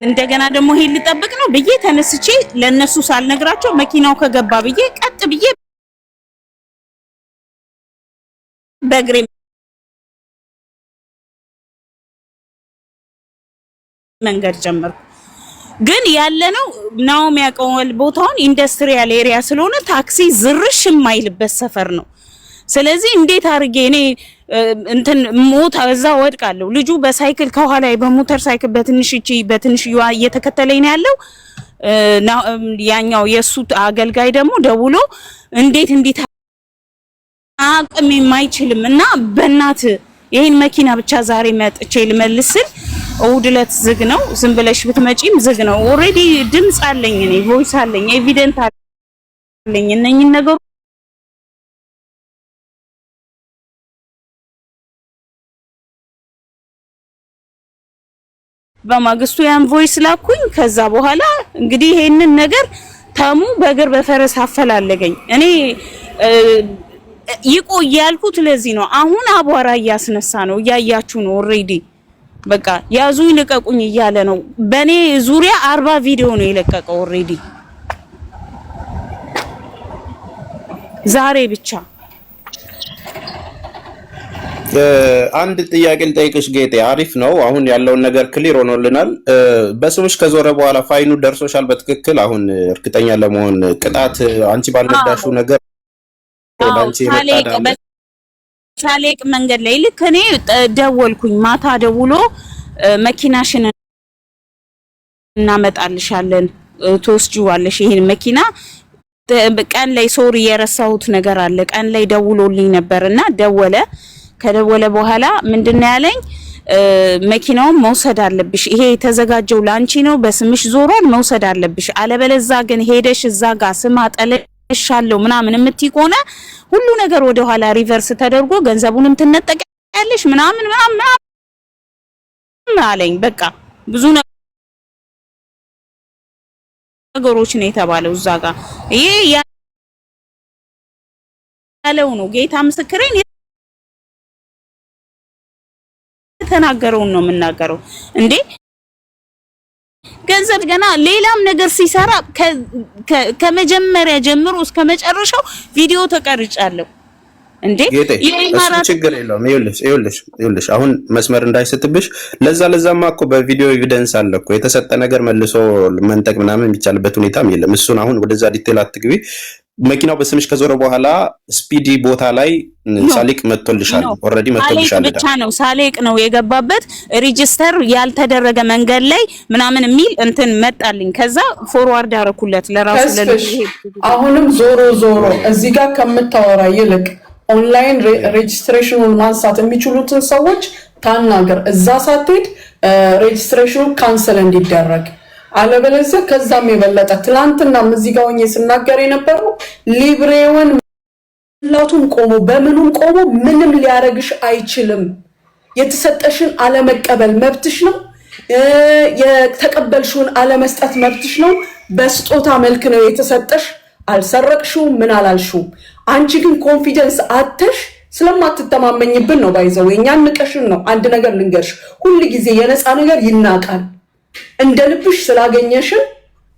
እንደገና ደግሞ ይሄን ልጠብቅ ነው ብዬ ተነስቼ ለነሱ ሳልነግራቸው መኪናው ከገባ ብዬ ቀጥ ብዬ በእግሬ መንገድ ጀመርኩ። ግን ያለነው ናኦም ያቀዋል ቦታውን ኢንዱስትሪያል ኤሪያ ስለሆነ ታክሲ ዝርሽ የማይልበት ሰፈር ነው። ስለዚህ እንዴት አድርጌ እኔ እንትን ሞታ እዛ ወድቃለሁ። ልጁ በሳይክል ከኋላ በሞተር ሳይክል በትንሽ እየተከተለኝ ነው ያለው። ያኛው የሱ አገልጋይ ደግሞ ደውሎ እንዴት አቅም የማይችልም እና በእናት ይሄን መኪና ብቻ ዛሬ መጥቼ ልመልስል እሑድ ዕለት ዝግ ነው፣ ዝም ብለሽ ብትመጪም ዝግ ነው። ኦሬዲ ድምጽ አለኝ፣ እኔ ቮይስ አለኝ፣ ኤቪደንት አለኝ። እነኝን ነገሩ በማግስቱ ያን ቮይስ ላኩኝ። ከዛ በኋላ እንግዲህ ይሄንን ነገር ተሙ በእግር በፈረስ አፈላለገኝ። እኔ ይቆይ ያልኩት ለዚህ ነው። አሁን አቧራ እያስነሳ ነው፣ እያያችሁ ነው። ኦሬዲ በቃ ያዙኝ ልቀቁኝ እያለ ነው። በኔ ዙሪያ 40 ቪዲዮ ነው የለቀቀው ኦሬዲ ዛሬ ብቻ። አንድ ጥያቄ ልጠይቅሽ ጌጤ። አሪፍ ነው። አሁን ያለውን ነገር ክሊር ሆኖልናል። በስምሽ ከዞረ በኋላ ፋይኑ ደርሶሻል በትክክል? አሁን እርግጠኛ ለመሆን ቅጣት አንቺ ባልነዳሽው ነገር ሳሌቅ መንገድ ላይ ልክ እኔ ደወልኩኝ። ማታ ደውሎ መኪናሽን እናመጣልሻለን ትወስጂዋለሽ ይሄን መኪና። ቀን ላይ ሶሪ የረሳሁት ነገር አለ። ቀን ላይ ደውሎልኝ ነበርና ደወለ። ከደወለ በኋላ ምንድነው ያለኝ? መኪናውን መውሰድ አለብሽ፣ ይሄ የተዘጋጀው ላንቺ ነው፣ በስምሽ ዞሯል፣ መውሰድ አለብሽ። አለበለዛ ግን ሄደሽ እዛ ጋር ስም አጠለሻለሁ ምናምን የምትይ ከሆነ ሁሉ ነገር ወደ ኋላ ሪቨርስ ተደርጎ ገንዘቡንም ትነጠቂያለሽ ምናምን አለኝ። በቃ ብዙ ነገሮች ነው የተባለው እዛ ጋር። ይሄ ያለው ነው ጌታ ምስክሬን የተናገረውን ነው የምናገረው። እንዴ ገንዘብ ገና ሌላም ነገር ሲሰራ ከመጀመሪያ ጀምሮ እስከ መጨረሻው ቪዲዮ ተቀርጫለሁ። እንዴ እሱ ችግር የለውም። ይኸውልሽ አሁን መስመር እንዳይስትብሽ ለዛማ እኮ በቪዲዮ ኤቪደንስ አለ እኮ። የተሰጠ ነገር መልሶ መንጠቅ ምናምን የሚቻልበት ሁኔታም የለም። እሱን አሁን ወደዛ ዲቴል አትግቢ። መኪናው በስምሽ ከዞረ በኋላ ስፒዲ ቦታ ላይ ሳሌቅ መጥቶልሻል። ኦሬዲ መጥቶልሻል። ብቻ ነው ሳሌቅ ነው የገባበት። ሬጂስተር ያልተደረገ መንገድ ላይ ምናምን የሚል እንትን መጣልኝ። ከዛ ፎርዋርድ አረኩለት ለራሱ አሁንም ዞሮ እዚህ ጋር ከምታወራ ይልቅ ኦንላይን ሬጂስትሬሽኑን ማንሳት የሚችሉትን ሰዎች ታናገር። እዛ ሳትሄድ ሬጂስትሬሽኑ ካንሰል እንዲደረግ፣ አለበለዚያ ከዛም የበለጠ ትላንትናም እዚህ ጋር ሆኜ ስናገር የነበረው ሊብሬውን ላቱም ቆሞ በምኑም ቆሞ ምንም ሊያረግሽ አይችልም። የተሰጠሽን አለመቀበል መብትሽ ነው። የተቀበልሽውን አለመስጠት መብትሽ ነው። በስጦታ መልክ ነው የተሰጠሽ። አልሰረቅሽው ምን አላልሽው። አንቺ ግን ኮንፊደንስ አተሽ ስለማትተማመኝብን ነው ባይዘው እኛን ንቀሽን ነው። አንድ ነገር ልንገርሽ፣ ሁሉ ጊዜ የነፃ ነገር ይናቃል። እንደ ልብሽ ስላገኘሽን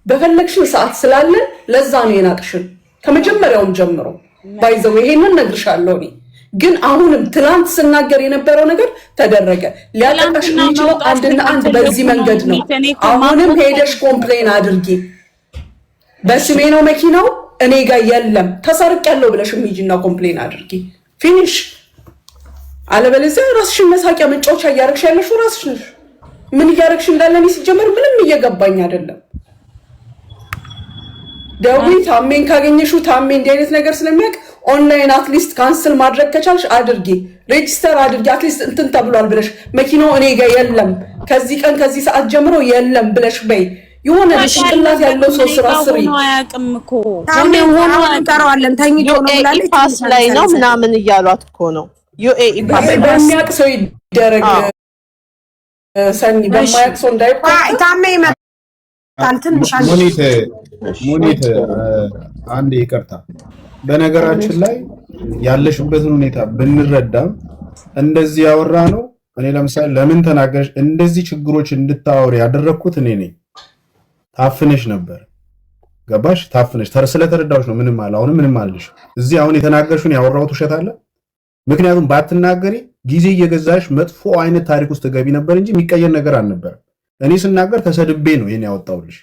በፈለግሽን ሰዓት ስላለን ለዛ ነው የናቅሽን ከመጀመሪያውም ጀምሮ ባይዘው ይሄንን ነግርሻለሁ። እኔ ግን አሁንም ትላንት ስናገር የነበረው ነገር ተደረገ። ሊያጠቃሽ የሚችለው አንድና አንድ በዚህ መንገድ ነው። አሁንም ሄደሽ ኮምፕሌን አድርጊ። በስሜ ነው መኪናው እኔ ጋር የለም ተሰርቄያለሁ ብለሽ ሂጂና ኮምፕሌን አድርጊ። ፊኒሽ። አለበለዚያ ራስሽን መሳቂያ መጫወቻ እያደረግሽ ያለሽው ራስሽ ነሽ። ምን እያደረግሽ እንዳለ እኔ ሲጀመር ምንም እየገባኝ አይደለም። ደዊ ታሜን ካገኘሽው ታሜ እንዲህ አይነት ነገር ስለሚያውቅ ኦንላይን አትሊስት ካንስል ማድረግ ከቻልሽ አድርጊ፣ ሬጂስተር አድርጊ። አትሊስት እንትን ተብሏል ብለሽ መኪናው እኔ ጋር የለም ከዚህ ቀን ከዚህ ሰዓት ጀምሮ የለም ብለሽ በይ። የሆነ ጭንቅላት ያለው ሰው ስራ ስሪ። አያውቅም እኮ ሆኖ እንቀረዋለን ተኝቶ ነው ብላለች። ፓስ ላይ ነው ምናምን እያሏት እኮ ነው። ዩኤኢ በሚያውቅ ሰው ይደረግ። ሰኒ በማያውቅ ሰው እንዳይቆይ ታሜ ይመጣል። ትንሽ ሙኒት አንድ ይቅርታ። በነገራችን ላይ ያለሽበትን ሁኔታ ብንረዳም እንደዚህ ያወራ ነው። እኔ ለምሳሌ ለምን ተናገርሽ እንደዚህ ችግሮች እንድታወሪ ያደረኩት እኔ ነኝ። ታፍነሽ ነበር፣ ገባሽ? ታፍነሽ ስለተረዳሁሽ ነው። ምንም አለ አሁን ምንም አልልሽ። እዚህ አሁን የተናገርሽውን ያወራሁት ውሸት አለ። ምክንያቱም ባትናገሪ ጊዜ እየገዛሽ መጥፎ አይነት ታሪክ ውስጥ ገቢ ነበር እንጂ የሚቀየር ነገር አልነበረም። እኔ ስናገር ተሰድቤ ነው ይሄን ያወጣሁልሽ፣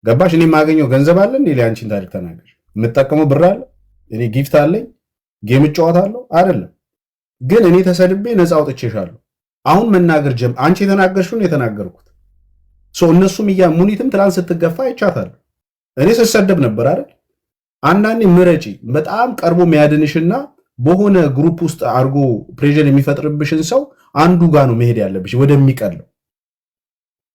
ገባሽ? እኔ የማገኘው ገንዘብ አለ እንዴ? አንቺን ታሪክ ተናገርሽ። የምጠቀመው ብር አለ፣ እኔ ጊፍት አለኝ። ጌም እጫወታለሁ አይደለም። ግን እኔ ተሰድቤ ነፃ አውጥቼሻለሁ። አሁን መናገር አንቺ የተናገርሽውን የተናገርኩት እነሱም ሙኒትም ትላንት ስትገፋ አይቻታለሁ። እኔ ስሰደብ ነበር አይደል? አንዳንዴ ምረጪ። በጣም ቀርቦ የሚያድንሽና በሆነ ግሩፕ ውስጥ አድርጎ ፕሬዠር የሚፈጥርብሽን ሰው አንዱ ጋር ነው መሄድ ያለብሽ ወደሚቀለው።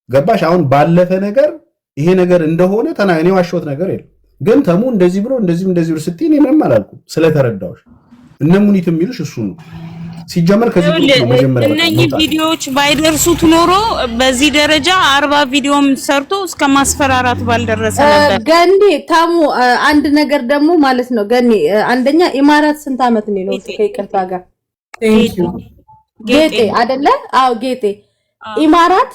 ገባሽ? አሁን ባለፈ ነገር ይሄ ነገር እንደሆነ እኔ ዋሸሁት ነገር የለም። ግን ተሙ እንደዚህ ብሎ እንደዚህ ብሎ ስትይ እኔ ምንም አላልኩም ስለተረዳሁሽ። እነ ሙኒት የሚሉሽ እሱ ነው ሲጀመር። ከዚህ ነው መጀመሪያ እነኚህ ቪዲዮዎች ባይደርሱት ኖሮ በዚህ ደረጃ 40 ቪዲዮም ሰርቶ እስከ ማስፈራራት ባልደረሰ ነበር። ገኒ ታሙ አንድ ነገር ደግሞ ማለት ነው ገኒ፣ አንደኛ ኢማራት ስንት አመት ነው ነው ከይቅርታ ጋር ጌጤ አይደለ? አዎ ጌጤ ኢማራት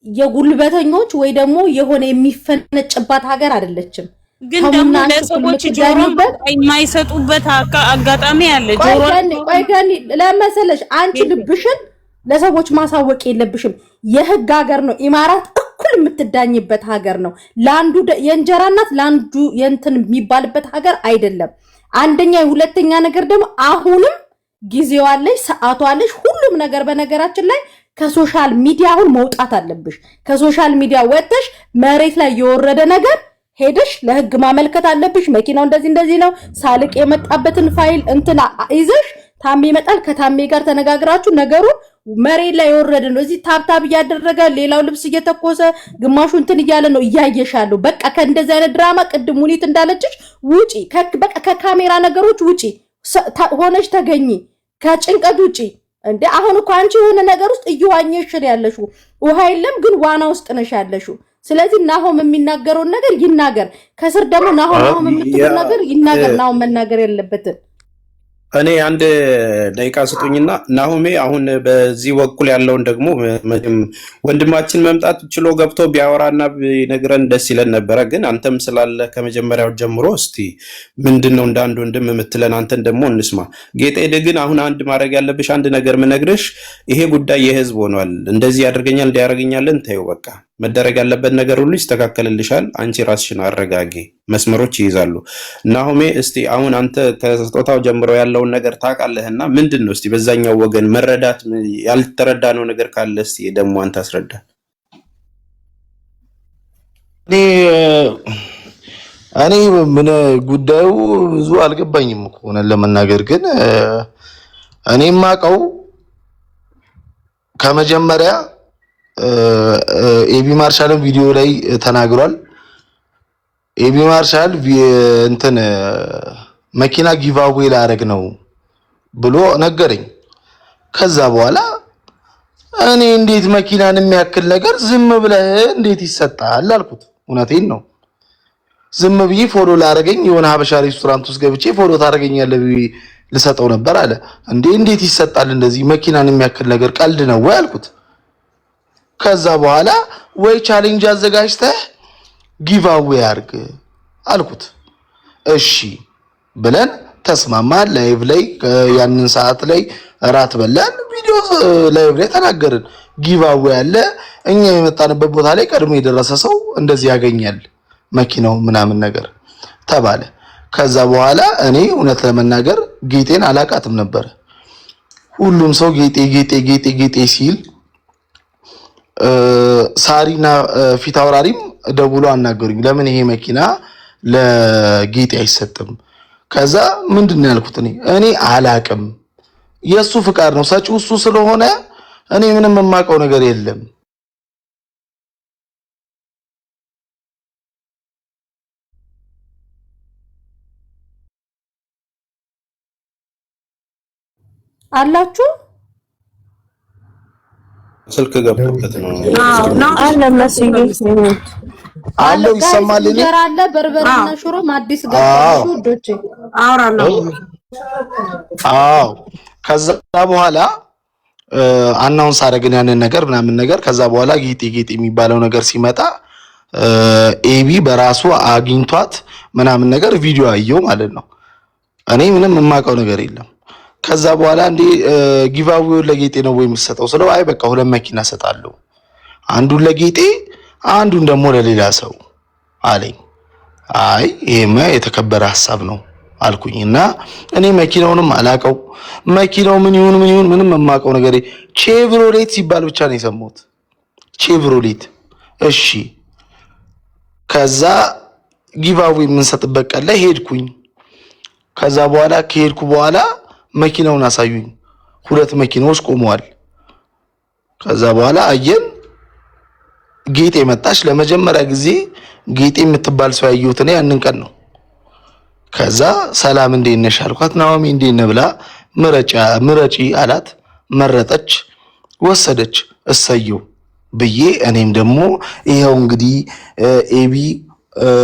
የጉልበተኞች ወይ ደግሞ የሆነ የሚፈነጭባት ሀገር አይደለችም። ግን ደግሞ ለሰዎች ጆሮ የማይሰጡበት አጋጣሚ አለ። ጆሮ ቆይ ገኒ ለመሰለሽ አንቺ ልብሽን ለሰዎች ማሳወቅ የለብሽም። የህግ ሀገር ነው ኢማራት፣ እኩል የምትዳኝበት ሀገር ነው። ለአንዱ የእንጀራ እናት ለአንዱ የእንትን የሚባልበት ሀገር አይደለም። አንደኛ ሁለተኛ ነገር ደግሞ አሁንም ጊዜው አለሽ፣ ሰዓቱ አለሽ፣ ሁሉም ነገር በነገራችን ላይ ከሶሻል ሚዲያ አሁን መውጣት አለብሽ። ከሶሻል ሚዲያ ወጥተሽ መሬት ላይ የወረደ ነገር ሄደሽ ለህግ ማመልከት አለብሽ። መኪናው እንደዚህ ነው ሳልቅ የመጣበትን ፋይል እንትና ይዘሽ ታሜ ይመጣል። ከታሜ ጋር ተነጋግራችሁ ነገሩ መሬት ላይ የወረደ ነው። እዚህ ታብታብ እያደረገ ሌላው ልብስ እየተኮሰ ግማሹ እንትን እያለ ነው እያየሻለሁ። በቃ ከእንደዚህ አይነት ድራማ ቅድም ሙኒት እንዳለችሽ ውጪ። በቃ ከካሜራ ነገሮች ውጪ ሆነሽ ተገኚ። ከጭንቀት ውጪ። እንዴ አሁን እኮ አንቺ የሆነ ነገር ውስጥ እየዋኘሽ ያለሽው ውሃ የለም ግን ዋና ውስጥ ነሽ ያለሽው። ስለዚህ ናሆም የሚናገረውን ነገር ይናገር። ከስር ደግሞ ናሆም የምትለው ነገር ይናገር። ናሆም መናገር የለበትም። እኔ አንድ ደቂቃ ስጡኝና ናሆሜ አሁን በዚህ በኩል ያለውን ደግሞ ወንድማችን መምጣት ችሎ ገብቶ ቢያወራና ቢነግረን ደስ ይለን ነበረ። ግን አንተም ስላለ ከመጀመሪያው ጀምሮ እስቲ ምንድነው እንደ አንድ ወንድም የምትለን አንተን ደግሞ እንስማ። ጌጤ ግን አሁን አንድ ማድረግ ያለብሽ አንድ ነገር ምነግርሽ፣ ይሄ ጉዳይ የህዝብ ሆኗል። እንደዚህ ያደርገኛል እንዲያደርገኛልን ተይው በቃ። መደረግ ያለበት ነገር ሁሉ ይስተካከልልሻል። አንቺ ራስሽን አረጋጊ፣ መስመሮች ይይዛሉ። ናሆሜ እስቲ አሁን አንተ ከስጦታው ጀምሮ ያለውን ነገር ታውቃለህና ምንድነው እስቲ በዛኛው ወገን መረዳት ያልተረዳነው ነገር ካለ እስቲ ደግሞ አንተ አስረዳ። እኔ ምን ጉዳዩ ብዙ አልገባኝም እኮ ሆነ ለመናገር። ግን እኔ ማቀው ከመጀመሪያ ኤቢ ማርሻልን ቪዲዮ ላይ ተናግሯል። ኤቢ ማርሻል እንትን መኪና ጊቫዌይ ላደርግ ነው ብሎ ነገረኝ። ከዛ በኋላ እኔ እንዴት መኪናን የሚያክል ነገር ዝም ብለህ እንዴት ይሰጣል አልኩት። እውነቴን ነው። ዝም ብዬ ፎሎ ላደርገኝ የሆነ ሀበሻ ሬስቶራንት ውስጥ ገብቼ ፎሎ ታደርገኛለህ ልሰጠው ነበር አለ። እንዴት ይሰጣል እንደዚህ መኪናን የሚያክል ነገር ቀልድ ነው ወይ አልኩት። ከዛ በኋላ ወይ ቻሌንጅ አዘጋጅተህ ጊቫዌይ አድርግ አልኩት። እሺ ብለን ተስማማን። ላይቭ ላይ ያንን ሰዓት ላይ እራት በላን፣ ቪዲዮ ላይቭ ላይ ተናገርን። ጊቫዌይ አለ፣ እኛ የመጣንበት ቦታ ላይ ቀድሞ የደረሰ ሰው እንደዚህ ያገኛል መኪናው ምናምን ነገር ተባለ። ከዛ በኋላ እኔ እውነት ለመናገር ጌጤን አላቃትም ነበር። ሁሉም ሰው ጌጤ ሲል ሳሪና ፊት አውራሪም ደውሎ አናገሩኝ። ለምን ይሄ መኪና ለጌጤ አይሰጥም? ከዛ ምንድነው ያልኩት እኔ አላቅም፣ የሱ ፍቃድ ነው፣ ሰጪው እሱ ስለሆነ እኔ ምንም የማውቀው ነገር የለም። አላችሁ ስልክ ገብቶበት ነው አለ መስዬ አለው ይሰማል። እንጀራ አለ በርበሬና ሽሮ አዲስ ገባሽ ውዶቼ አውራለሁ። አዎ ከዛ በኋላ አናውንስ አደረግን ያንን ነገር ምናምን ነገር። ከዛ በኋላ ጌጤ የሚባለው ነገር ሲመጣ ኤቢ በራሱ አግኝቷት ምናምን ነገር ቪዲዮ አየው ማለት ነው። እኔ ምንም የማውቀው ነገር የለም። ከዛ በኋላ እንዴ ጊቫዌውን ለጌጤ ነው ወይ የምትሰጠው ስለው አይ በቃ ሁለት መኪና ሰጣለሁ፣ አንዱን ለጌጤ አንዱን ደግሞ ለሌላ ሰው አለኝ። አይ ይሄማ የተከበረ ሐሳብ ነው አልኩኝ እና እኔ መኪናውንም አላቀው መኪናው ምን ይሁን ምንም የማውቀው ነገር ቼቭሮሌት ሲባል ብቻ ነው የሰማሁት። ቼቭሮሌት እሺ። ከዛ ጊቫዌ የምንሰጥበት ቀን ላይ ሄድኩኝ። ከዛ በኋላ ከሄድኩ በኋላ መኪናውን አሳዩኝ። 2 መኪናዎች ቆመዋል። ከዛ በኋላ አየን። ጌጤ መጣች። ለመጀመሪያ ጊዜ ጌጤ የምትባል ሰው ያየሁት እኔ ያንን ቀን ነው። ከዛ ሰላም እንዴት ነሽ አልኳት። ናኦሚ እንዴት ነህ ብላ ምረጪ አላት። መረጠች፣ ወሰደች። እሰየው ብዬ እኔም ደግሞ ይሄው እንግዲህ ኤቢ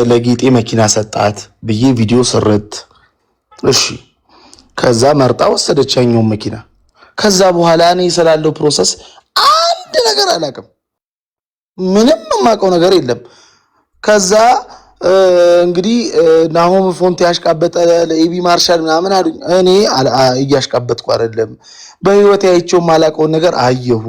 ለጌጤ መኪና ሰጣት ብዬ ቪዲዮ ስርት። እሺ ከዛ መርጣ ወሰደች ያኛውን መኪና። ከዛ በኋላ እኔ ስላለው ፕሮሰስ አንድ ነገር አላውቅም። ምንም የማውቀው ነገር የለም። ከዛ እንግዲህ ናሆም ፎንቴ ያሽቃበጠ ለኤቢ ማርሻል ምናምን አሉኝ። እኔ እያሽቃበጥኩ አይደለም፣ በህይወት አይቼው ማላውቀውን ነገር አየሁ።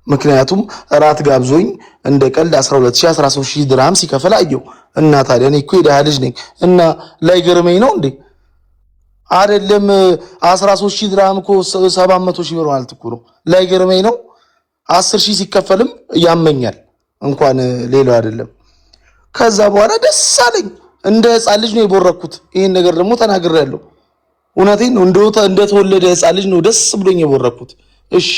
ምክንያቱም ራት ጋብዞኝ እንደ ቀልድ 12000 13000 ድርሃም ሲከፈል አየሁ። እና ታዲያ እኔ እኮ የደሃ ልጅ ነኝ እና ላይገርመኝ ነው እንዴ? አይደለም 13000 ድርሃም እኮ 700000 ብር ማለት እኮ ነው። ላይገርመኝ ነው? 10000 ሲከፈልም ያመኛል እንኳን ሌላው አይደለም። ከዛ በኋላ ደስ አለኝ። እንደ ህፃን ልጅ ነው የቦረኩት። ይሄን ነገር ደግሞ ተናግሬያለሁ። እውነቴን ነው። እንደተወለደ ህፃን ልጅ ነው ደስ ብሎኝ የቦረኩት። እሺ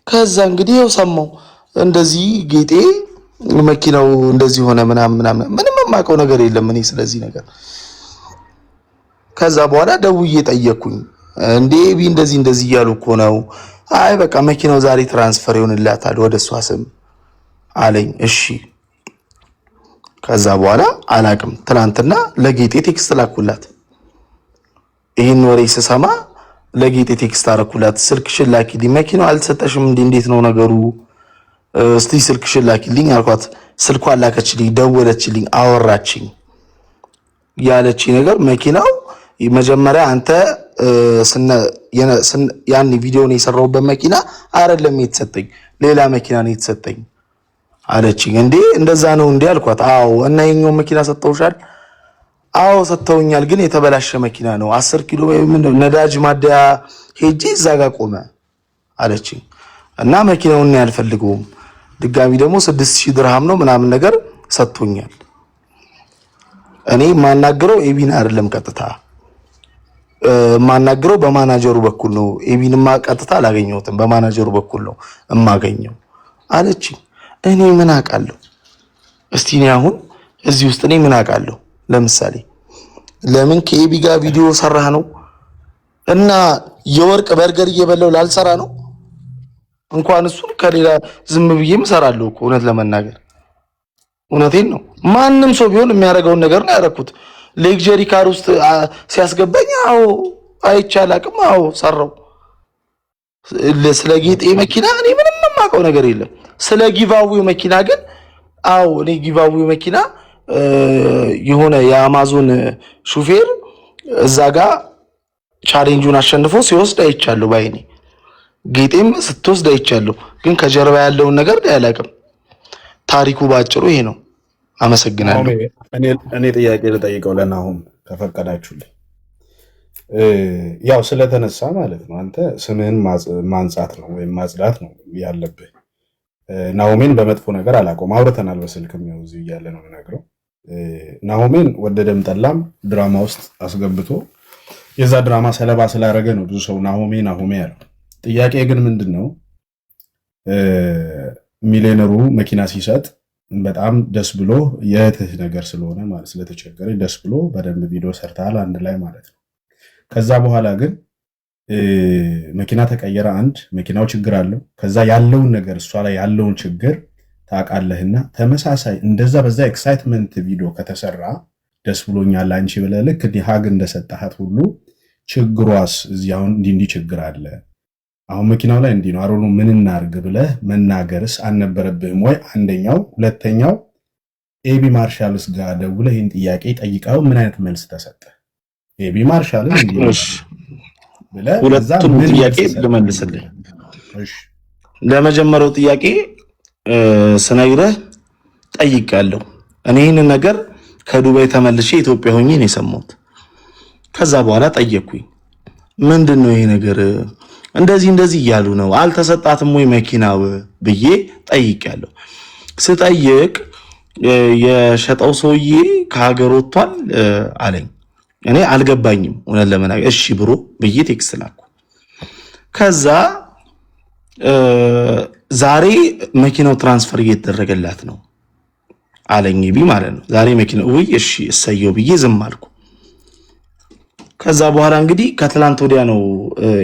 ከዛ እንግዲህ ያው ሰማው እንደዚህ ጌጤ መኪናው እንደዚህ ሆነ ምናምን ምንም የማውቀው ነገር የለም እኔ ስለዚህ ነገር። ከዛ በኋላ ደውዬ ጠየቅኩኝ። እንዴ ኤቢ እንደዚህ እያሉ እኮ ነው። አይ በቃ መኪናው ዛሬ ትራንስፈር ይሆንላታል ወደ እሷ ስም አለኝ። እሺ ከዛ በኋላ አላቅም። ትናንትና ለጌጤ ቴክስት ላኩላት። ይሄን ወሬ ስሰማ ለጌጤ ቴክስት አረኩላት። ስልክሽን ላኪልኝ፣ መኪናው አልተሰጠሽም እንዴት ነው ነገሩ? እስቲ ስልክሽን ላኪልኝ አልኳት። ስልኳን ላከችልኝ፣ ደወለችልኝ፣ አወራችኝ። ያለችኝ ነገር መኪናው መጀመሪያ አንተ ያን ቪዲዮን የሰራውበት መኪና አይደለም የተሰጠኝ፣ ሌላ መኪና ነው የተሰጠኝ አለችኝ። እንዴ እንደዛ ነው እንዴ አልኳት። አዎ እና የኛው መኪና ሰጥተውሻል? አዎ ሰጥተውኛል፣ ግን የተበላሸ መኪና ነው። 10 ኪሎ ነዳጅ ማደያ ሄጄ እዛ ጋር ቆመ አለችኝ። እና መኪናውን ያልፈልገውም ድጋሚ ደግሞ 6000 ድርሃም ነው ምናምን ነገር ሰጥቶኛል። እኔ ማናገረው ኤቢን አይደለም፣ ቀጥታ ማናገረው በማናጀሩ በኩል ነው። ኤቢንማ ቀጥታ አላገኘሁትም፣ በማናጀሩ በኩል ነው እማገኘው አለችኝ። እኔ ምን አውቃለሁ? እስቲ እኔ አሁን እዚህ ውስጥ እኔ ምን አውቃለሁ? ለምሳሌ ለምን ከኤቢ ጋር ቪዲዮ ሰራህ ነው? እና የወርቅ በርገር እየበላው ላልሰራ ነው? እንኳን እሱን ከሌላ ዝም ብዬም እሰራለሁ እኮ እውነት ለመናገር እውነቴን ነው። ማንም ሰው ቢሆን የሚያደርገውን ነገር ነው ያደረኩት። ሌክዠሪ ካር ውስጥ ሲያስገባኝ አዎ አይቻል አቅም አዎ ሰራው። ስለ ጌጤ መኪና እኔ ምንም የማውቀው ነገር የለም። ስለ ጊቫዌው መኪና ግን አዎ እኔ ጊቫዌው መኪና የሆነ የአማዞን ሹፌር እዛ ጋር ቻሌንጁን አሸንፎ ሲወስድ አይቻለሁ ባይኔ። ጌጤም ስትወስድ አይቻለሁ። ግን ከጀርባ ያለውን ነገር አላውቅም። ታሪኩ ባጭሩ ይሄ ነው። አመሰግናለሁ። እኔ ጥያቄ ልጠይቀው ለናሆም ከፈቀዳችሁልኝ። ያው ስለተነሳ ማለት ነው አንተ ስምህን ማንጻት ነው ወይም ማጽዳት ነው ያለብህ። ናሆሜን በመጥፎ ነገር አላውቀውም። አውርተናል በስልክም ያው እዚህ እያለ ነው የምነግረው። ናሆሜን ወደደም ጠላም ድራማ ውስጥ አስገብቶ የዛ ድራማ ሰለባ ስላደረገ ነው ብዙ ሰው ናሆሜ ያለው። ጥያቄ ግን ምንድን ነው ሚሊዮነሩ መኪና ሲሰጥ በጣም ደስ ብሎ የእህትህ ነገር ስለሆነ ማለት ስለተቸገረ ደስ ብሎ በደንብ ቪዲዮ ሰርተሃል አንድ ላይ ማለት ነው። ከዛ በኋላ ግን መኪና ተቀየረ። አንድ መኪናው ችግር አለው። ከዛ ያለውን ነገር እሷ ላይ ያለውን ችግር ታውቃለህና ተመሳሳይ እንደዛ በዛ ኤክሳይትመንት ቪዲዮ ከተሰራ ደስ ብሎኛል አንቺ ብለህ ልክ ሀግ እንደሰጣሃት ሁሉ ችግሯስ እዚህ አሁን እንዲህ ችግር አለ አሁን መኪናው ላይ እንዲህ ነው አሮኑ ምን እናርግ ብለህ መናገርስ አልነበረብህም ወይ? አንደኛው። ሁለተኛው ኤቢ ማርሻልስ ጋር ደውለህ ይህን ጥያቄ ጠይቀው ምን አይነት መልስ ተሰጠ? ኤቢ ማርሻል እንዲህ ብለህ ሁለቱም ጥያቄ ልመልስልህ። ለመጀመሪያው ጥያቄ ስነግረህ ጠይቃለሁ። እኔ ይህንን ነገር ከዱባይ ተመልሼ ኢትዮጵያ ሆኜ ነው የሰማሁት። ከዛ በኋላ ጠየቅኩኝ፣ ምንድነው ይሄ ነገር እንደዚህ እያሉ ነው አልተሰጣትም ወይ መኪናው ብዬ ጠይቄያለሁ። ስጠይቅ የሸጠው ሰውዬ ከሀገር ወጥቷል አለኝ። እኔ አልገባኝም እውነት ለመናገር እሺ ብሮ ብዬ ቴክስት ላኩ። ከዛ ዛሬ መኪናው ትራንስፈር እየተደረገላት ነው አለኝ ቢ ማለት ነው። ዛሬ መኪናው ወይ እሺ እሰየው ብዬ ዝም አልኩ። ከዛ በኋላ እንግዲህ ከትላንት ወዲያ ነው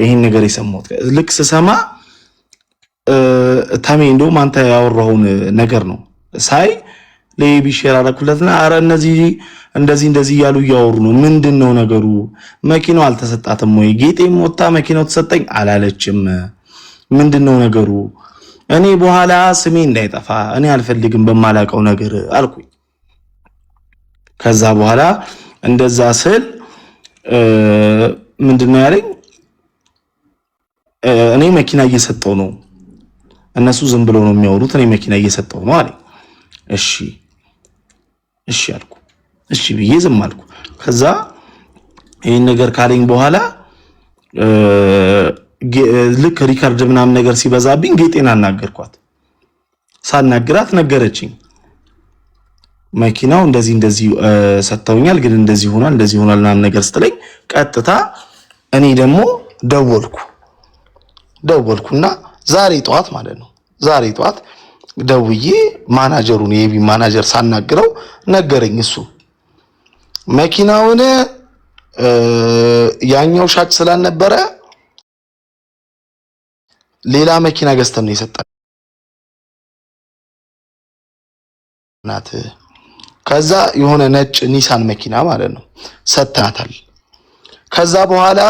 ይሄን ነገር የሰማሁት። ልክ ስሰማ ታሜ እንደውም አንተ ያወራውን ነገር ነው ሳይ ለኤቢ ሼር አደረኩለትና አረ እነዚህ እንደዚህ እያሉ እያወሩ ነው። ምንድነው ነገሩ? መኪናው አልተሰጣትም ወይ? ጌጤም ወጣ መኪናው ተሰጠኝ አላለችም። ምንድነው ነገሩ? እኔ በኋላ ስሜ እንዳይጠፋ እኔ አልፈልግም በማላቀው ነገር አልኩኝ። ከዛ በኋላ እንደዛ ስል ምንድነው ያለኝ? እኔ መኪና እየሰጠው ነው፣ እነሱ ዝም ብለው ነው የሚያወሩት፣ እኔ መኪና እየሰጠው ነው አለኝ። እሺ አልኩ። እሺ ብዬ ዝም አልኩ። ከዛ ይሄን ነገር ካለኝ በኋላ ልክ ሪካርድ ምናምን ነገር ሲበዛብኝ ጌጤን አናገርኳት። ሳናግራት ነገረችኝ፣ መኪናው እንደዚህ ሰጥተውኛል፣ ግን እንደዚህ ሆኗል ምናምን ነገር ስትለኝ ቀጥታ እኔ ደግሞ ደወልኩና ዛሬ ጠዋት ማለት ነው ዛሬ ጠዋት ደውዬ ማናጀሩን የኤቢ ማናጀር ሳናግረው ነገረኝ። እሱ መኪናውን ያኛው ሻጭ ስላልነበረ ሌላ መኪና ገዝተን ነው የሰጠናት። ከዛ የሆነ ነጭ ኒሳን መኪና ማለት ነው ሰጥተናታል። ከዛ በኋላ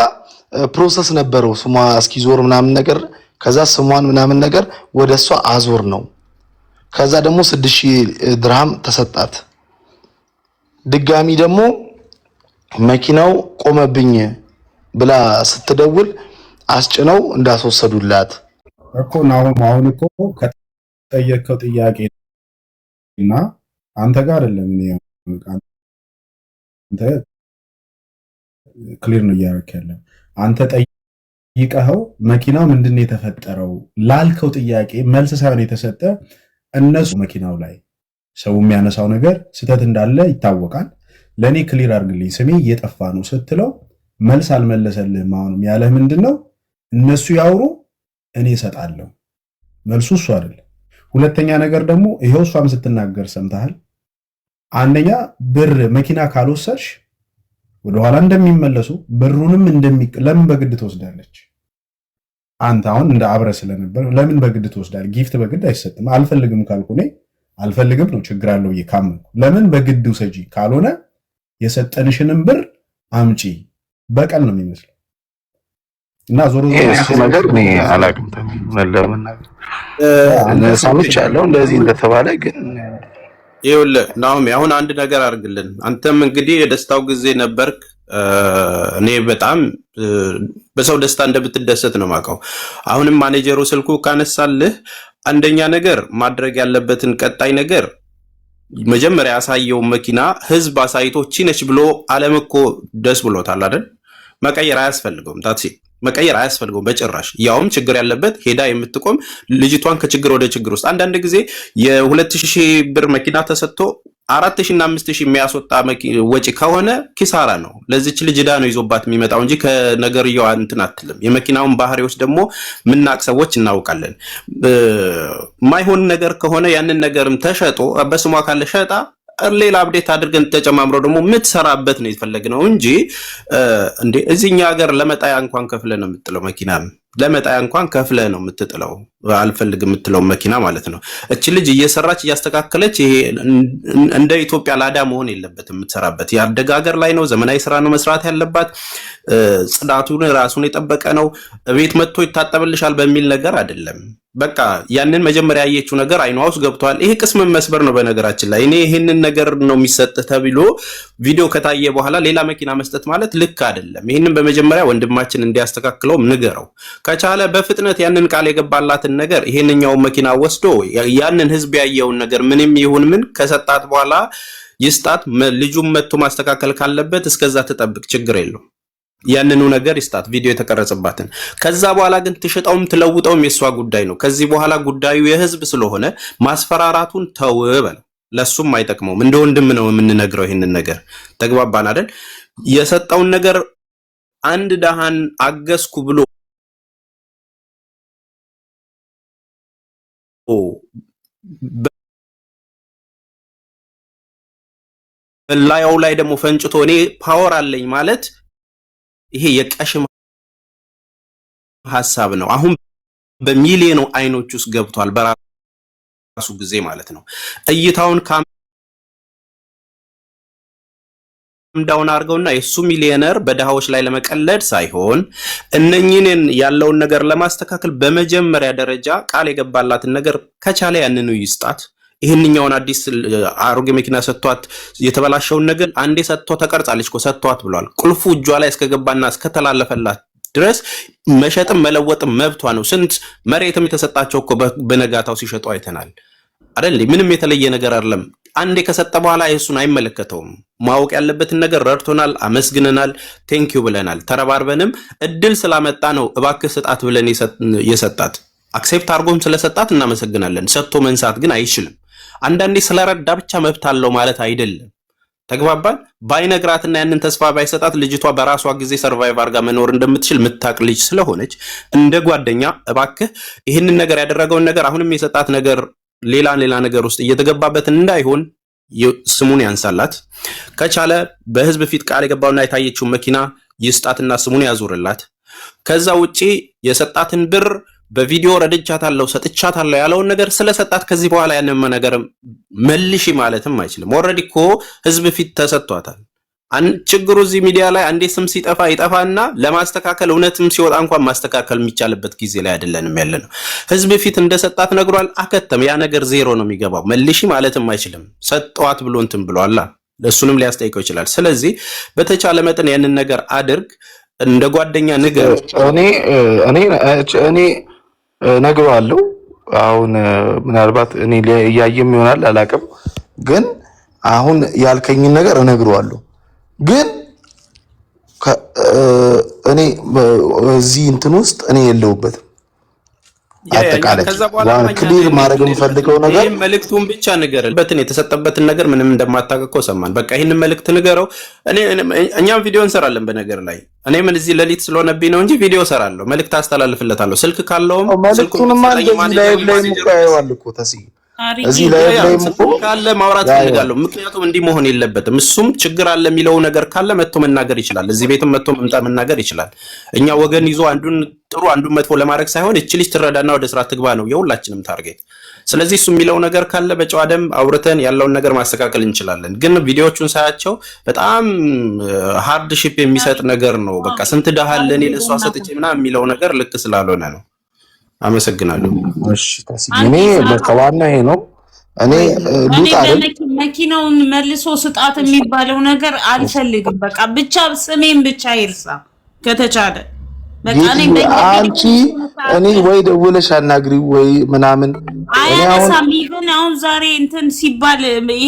ፕሮሰስ ነበረው ስሟ እስኪዞር ምናምን ነገር፣ ከዛ ስሟን ምናምን ነገር ወደሷ አዞር ነው። ከዛ ደግሞ 6000 ድርሃም ተሰጣት። ድጋሚ ደግሞ መኪናው ቆመብኝ ብላ ስትደውል አስጭነው እንዳስወሰዱላት እኮ ነው። አሁን እኮ ከጠየቀው ጥያቄ እና አንተ ጋር አይደለም እኔ አንተ ክሊር ነው እያደረክ ያለው። አንተ ጠይቀኸው መኪናው ምንድነው የተፈጠረው ላልከው ጥያቄ መልስ ሳይሆን የተሰጠ እነሱ መኪናው ላይ ሰው የሚያነሳው ነገር ስህተት እንዳለ ይታወቃል። ለኔ ክሊር አድርግልኝ ስሜ እየጠፋ ነው ስትለው መልስ አልመለሰልህም። አሁንም ያለህ ምንድነው? እነሱ ያውሩ እኔ እሰጣለሁ። መልሱ እሱ አይደል። ሁለተኛ ነገር ደግሞ ይሄው እሷም ስትናገር ሰምተሃል። አንደኛ ብር መኪና ካልወሰድሽ ወደኋላ እንደሚመለሱ ብሩንም ለምን በግድ ትወስዳለች? አንተ አሁን እንደ አብረ ስለነበር ለምን በግድ ትወስዳለህ? ጊፍት በግድ አይሰጥም። አልፈልግም ካልኩ እኔ አልፈልግም ነው ችግር አለው ይካምኩ። ለምን በግድ ውሰጂ? ካልሆነ የሰጠንሽንም ብር አምጪ በቀል ነው የሚመስለው። እና ዞሮ እሱ ነገር እኔ አላውቅም ለመናገር ሰምቻለሁ እንደዚህ እንደተባለ ግን ይኸውልህ ናሆም አሁን አንድ ነገር አድርግልን። አንተም እንግዲህ የደስታው ጊዜ ነበርክ። እኔ በጣም በሰው ደስታ እንደምትደሰት ነው ማውቀው። አሁንም ማኔጀሩ ስልኩ ካነሳልህ አንደኛ ነገር ማድረግ ያለበትን ቀጣይ ነገር መጀመሪያ ያሳየው መኪና ህዝብ አሳይቶ ቺነች ብሎ ዓለም እኮ ደስ ብሎታል አይደል? መቀየር አያስፈልገውም። ታክሲ መቀየር አያስፈልገውም በጭራሽ። ያውም ችግር ያለበት ሄዳ የምትቆም ልጅቷን ከችግር ወደ ችግር ውስጥ አንዳንድ ጊዜ የ2000 ብር መኪና ተሰጥቶ 4000 እና 5000 የሚያስወጣ ወጪ ከሆነ ኪሳራ ነው። ለዚች ልጅ ዕዳ ነው ይዞባት የሚመጣው እንጂ ከነገርየው እንትን አትልም። የመኪናውን ባህሪዎች ደግሞ ምናቅ ሰዎች እናውቃለን። ማይሆን ነገር ከሆነ ያንን ነገርም ተሸጦ በስሟ ካለ ሸጣ ሌላ አፕዴት አድርገን ተጨማምሮ ደግሞ የምትሰራበት ነው የተፈለገው እንጂ እንዴ እዚህኛ ሀገር ለመጣያ እንኳን ከፍለ ነው የምትጥለው። መኪና ለመጣያ እንኳን ከፍለ ነው የምትጥለው። አልፈልግ የምትለው መኪና ማለት ነው። እቺ ልጅ እየሰራች እያስተካከለች ይሄ እንደ ኢትዮጵያ ላዳ መሆን የለበትም። የምትሰራበት ያደገ ሀገር ላይ ነው። ዘመናዊ ስራ ነው መስራት ያለባት። ጽዳቱን ራሱን የጠበቀ ነው። ቤት መጥቶ ይታጠብልሻል በሚል ነገር አይደለም። በቃ ያንን መጀመሪያ ያየችው ነገር አይኗ ውስጥ ገብቷል። ይሄ ቅስም መስበር ነው። በነገራችን ላይ እኔ ይሄንን ነገር ነው የሚሰጥ ተብሎ ቪዲዮ ከታየ በኋላ ሌላ መኪና መስጠት ማለት ልክ አይደለም። ይሄንን በመጀመሪያ ወንድማችን እንዲያስተካክለው ንገረው። ከቻለ በፍጥነት ያንን ቃል የገባላትን ነገር ይሄንኛው መኪና ወስዶ ያንን ህዝብ ያየውን ነገር ምንም ይሁን ምን ከሰጣት በኋላ ይስጣት። ልጁም መጥቶ ማስተካከል ካለበት እስከዛ ተጠብቅ፣ ችግር የለው። ያንኑ ነገር ይስጣት ቪዲዮ የተቀረጸባትን። ከዛ በኋላ ግን ትሽጣውም ትለውጠውም የሷ ጉዳይ ነው። ከዚህ በኋላ ጉዳዩ የህዝብ ስለሆነ ማስፈራራቱን ተው በለው። ለሱም አይጠቅመውም። እንደ ወንድም ነው የምንነግረው ይሄንን ነገር። ተግባባን አይደል? የሰጠውን ነገር አንድ ደሃን አገዝኩ ብሎ በላዩ ላይ ደግሞ ፈንጭቶ እኔ ፓወር አለኝ ማለት ይሄ የቀሽም ሐሳብ ነው። አሁን በሚሊዮን አይኖች ውስጥ ገብቷል በራሱ ጊዜ ማለት ነው። እይታውን ዳውን አድርገውና የሱ ሚሊዮነር በደሃዎች ላይ ለመቀለድ ሳይሆን እነኚህን ያለውን ነገር ለማስተካከል በመጀመሪያ ደረጃ ቃል የገባላትን ነገር ከቻለ ያንኑ ይስጣት። ይሄንኛውን አዲስ አሮጌ መኪና ሰጥቷት የተበላሸውን ነገር አንዴ ሰጥቶ ተቀርጻለች እኮ ሰጥቷት ብሏል። ቁልፉ እጇ ላይ እስከገባና እስከተላለፈላት ድረስ መሸጥም መለወጥም መብቷ ነው። ስንት መሬትም የተሰጣቸው እኮ በነጋታው ሲሸጡ አይተናል አይደል? ምንም የተለየ ነገር አይደለም። አንዴ ከሰጠ በኋላ እሱን አይመለከተውም። ማወቅ ያለበትን ነገር ረድቶናል፣ አመስግነናል፣ ቴንኪዩ ብለናል። ተረባርበንም እድል ስላመጣ ነው እባክህ ስጣት ብለን የሰጣት። አክሴፕት አድርጎም ስለሰጣት እናመሰግናለን። ሰጥቶ መንሳት ግን አይችልም። አንዳንዴ ስለረዳ ብቻ መብት አለው ማለት አይደለም። ተግባባን? ባይነግራትና ያንን ተስፋ ባይሰጣት ልጅቷ በራሷ ጊዜ ሰርቫይቭ አድርጋ መኖር እንደምትችል ምታቅ ልጅ ስለሆነች እንደ ጓደኛ እባክህ ይህንን ነገር ያደረገውን ነገር አሁንም የሰጣት ነገር ሌላ ነገር ውስጥ እየተገባበት እንዳይሆን ስሙን ያንሳላት። ከቻለ በህዝብ ፊት ቃል የገባውና የታየችው መኪና ይስጣትና ስሙን ያዙርላት። ከዛ ውጪ የሰጣትን ብር በቪዲዮ ረድቻታለሁ ሰጥቻታለሁ ያለውን ነገር ስለሰጣት ከዚህ በኋላ ያንን ነገር መልሺ ማለትም አይችልም። ኦልሬዲ እኮ ህዝብ ፊት ተሰጥቷታል። ችግሩ እዚህ ሚዲያ ላይ አንዴ ስም ሲጠፋ ይጠፋና ለማስተካከል እውነትም ሲወጣ እንኳን ማስተካከል የሚቻልበት ጊዜ ላይ አይደለንም ያለነው። ህዝብ ፊት እንደሰጣት ነግሯል፣ አከተም። ያ ነገር ዜሮ ነው የሚገባው። መልሺ ማለትም አይችልም። ሰጠዋት ብሎ እንትን ብሏላ፣ እሱንም ሊያስጠይቀው ይችላል። ስለዚህ በተቻለ መጠን ያንን ነገር አድርግ፣ እንደ ጓደኛ ንገር። እኔ ነግረዋለሁ። አሁን ምናልባት እኔ እያየም ይሆናል አላውቅም፣ ግን አሁን ያልከኝን ነገር እነግረዋለሁ። ግን እኔ እዚህ እንትን ውስጥ እኔ የለሁበትም። አጠቃላይ ክሊር ማድረግ የምፈልገው ነገር መልእክቱን ብቻ ንገረን። የተሰጠበትን ነገር ምንም እንደማታውቀው ሰማን። በቃ ይህንን መልእክት ንገረው። እኛም ቪዲዮ እንሰራለን በነገር ላይ። እኔ ምን እዚህ ሌሊት ስለሆነብኝ ነው እንጂ ቪዲዮ እሰራለሁ፣ መልእክት አስተላልፍለታለሁ። ስልክ ካለውም መልእክቱንማ ላይ ሙቃየዋል እኮ ተስይ እዚህ ላይ ካለ ማውራት ፈልጋለሁ። ምክንያቱም እንዲህ መሆን የለበትም። እሱም ችግር አለ የሚለው ነገር ካለ መጥቶ መናገር ይችላል። እዚህ ቤትም መጥቶ መናገር ይችላል። እኛ ወገን ይዞ አንዱን ጥሩ አንዱን መጥፎ ለማድረግ ሳይሆን እቺ ልጅ ትረዳና ወደ ስራ ትግባ ነው የሁላችንም ታርጌት። ስለዚህ እሱ የሚለው ነገር ካለ በጨዋ ደም አውርተን ያለውን ነገር ማስተካከል እንችላለን። ግን ቪዲዮቹን ሳያቸው በጣም ሃርድሺፕ የሚሰጥ ነገር ነው። በቃ ስንት ደሃ ለኔ ለሷ ሰጥቼ ምናምን የሚለው ነገር ልክ ስላልሆነ ነው። አመሰግናለሁ። እሺ ታስይኔ በከዋና ይሄ ነው። እኔ ሉጣ መኪናውን መልሶ ስጣት የሚባለው ነገር አልፈልግም። በቃ ብቻ ስሜን ብቻ ይርሳ ከተቻለ። በቃ አንቺ እኔ ወይ ደውለሽ አናግሪው ወይ ምናምን አያነሳም። ይሁን አሁን ዛሬ እንትን ሲባል ይሄ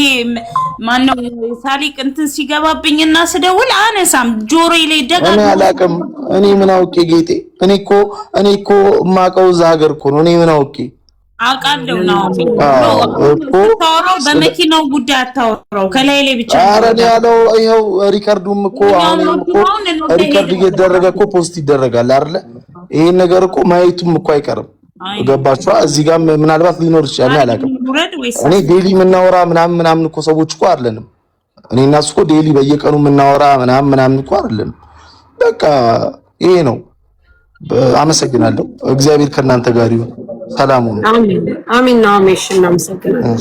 ማነው ሳሊቅ እንትን ሲገባብኝና ስደውል አነሳም። ጆሮዬ ላይ ደጋግሞ እኔ አላውቅም። እኔ ምን አውቄ ጌጤ? እኔ እኮ የማውቀው እዛ ሀገር እኮ ነው። እኔ ምን አውቄ አውቃለሁ ነው በመኪናው ጉዳይ አታወራው፣ ከላይ ላይ ብቻ። ኧረ እኔ ያለው ይኸው ሪከርዱም እኮ አሁን እኮ ሪከርድ እየተደረገ እኮ ፖስት ይደረጋል አይደለ? ይሄን ነገር እኮ ማየቱም እኮ አይቀርም። ገባችኋ? እዚህ ጋር ምናልባት ሊኖር ይችላል፣ አላውቅም። እኔ ዴሊ የምናወራ ምናምን እኮ ሰዎች እኮ አይደለንም። እኔ እና እሱ እኮ ዴሊ በየቀኑ የምናወራ ምናምን እኮ አይደለንም። በቃ ይሄ ነው። አመሰግናለሁ። እግዚአብሔር ከእናንተ ጋር ይሁን። ሰላም ሁኑ። አሜን። አሜን። እናመሰግናለን።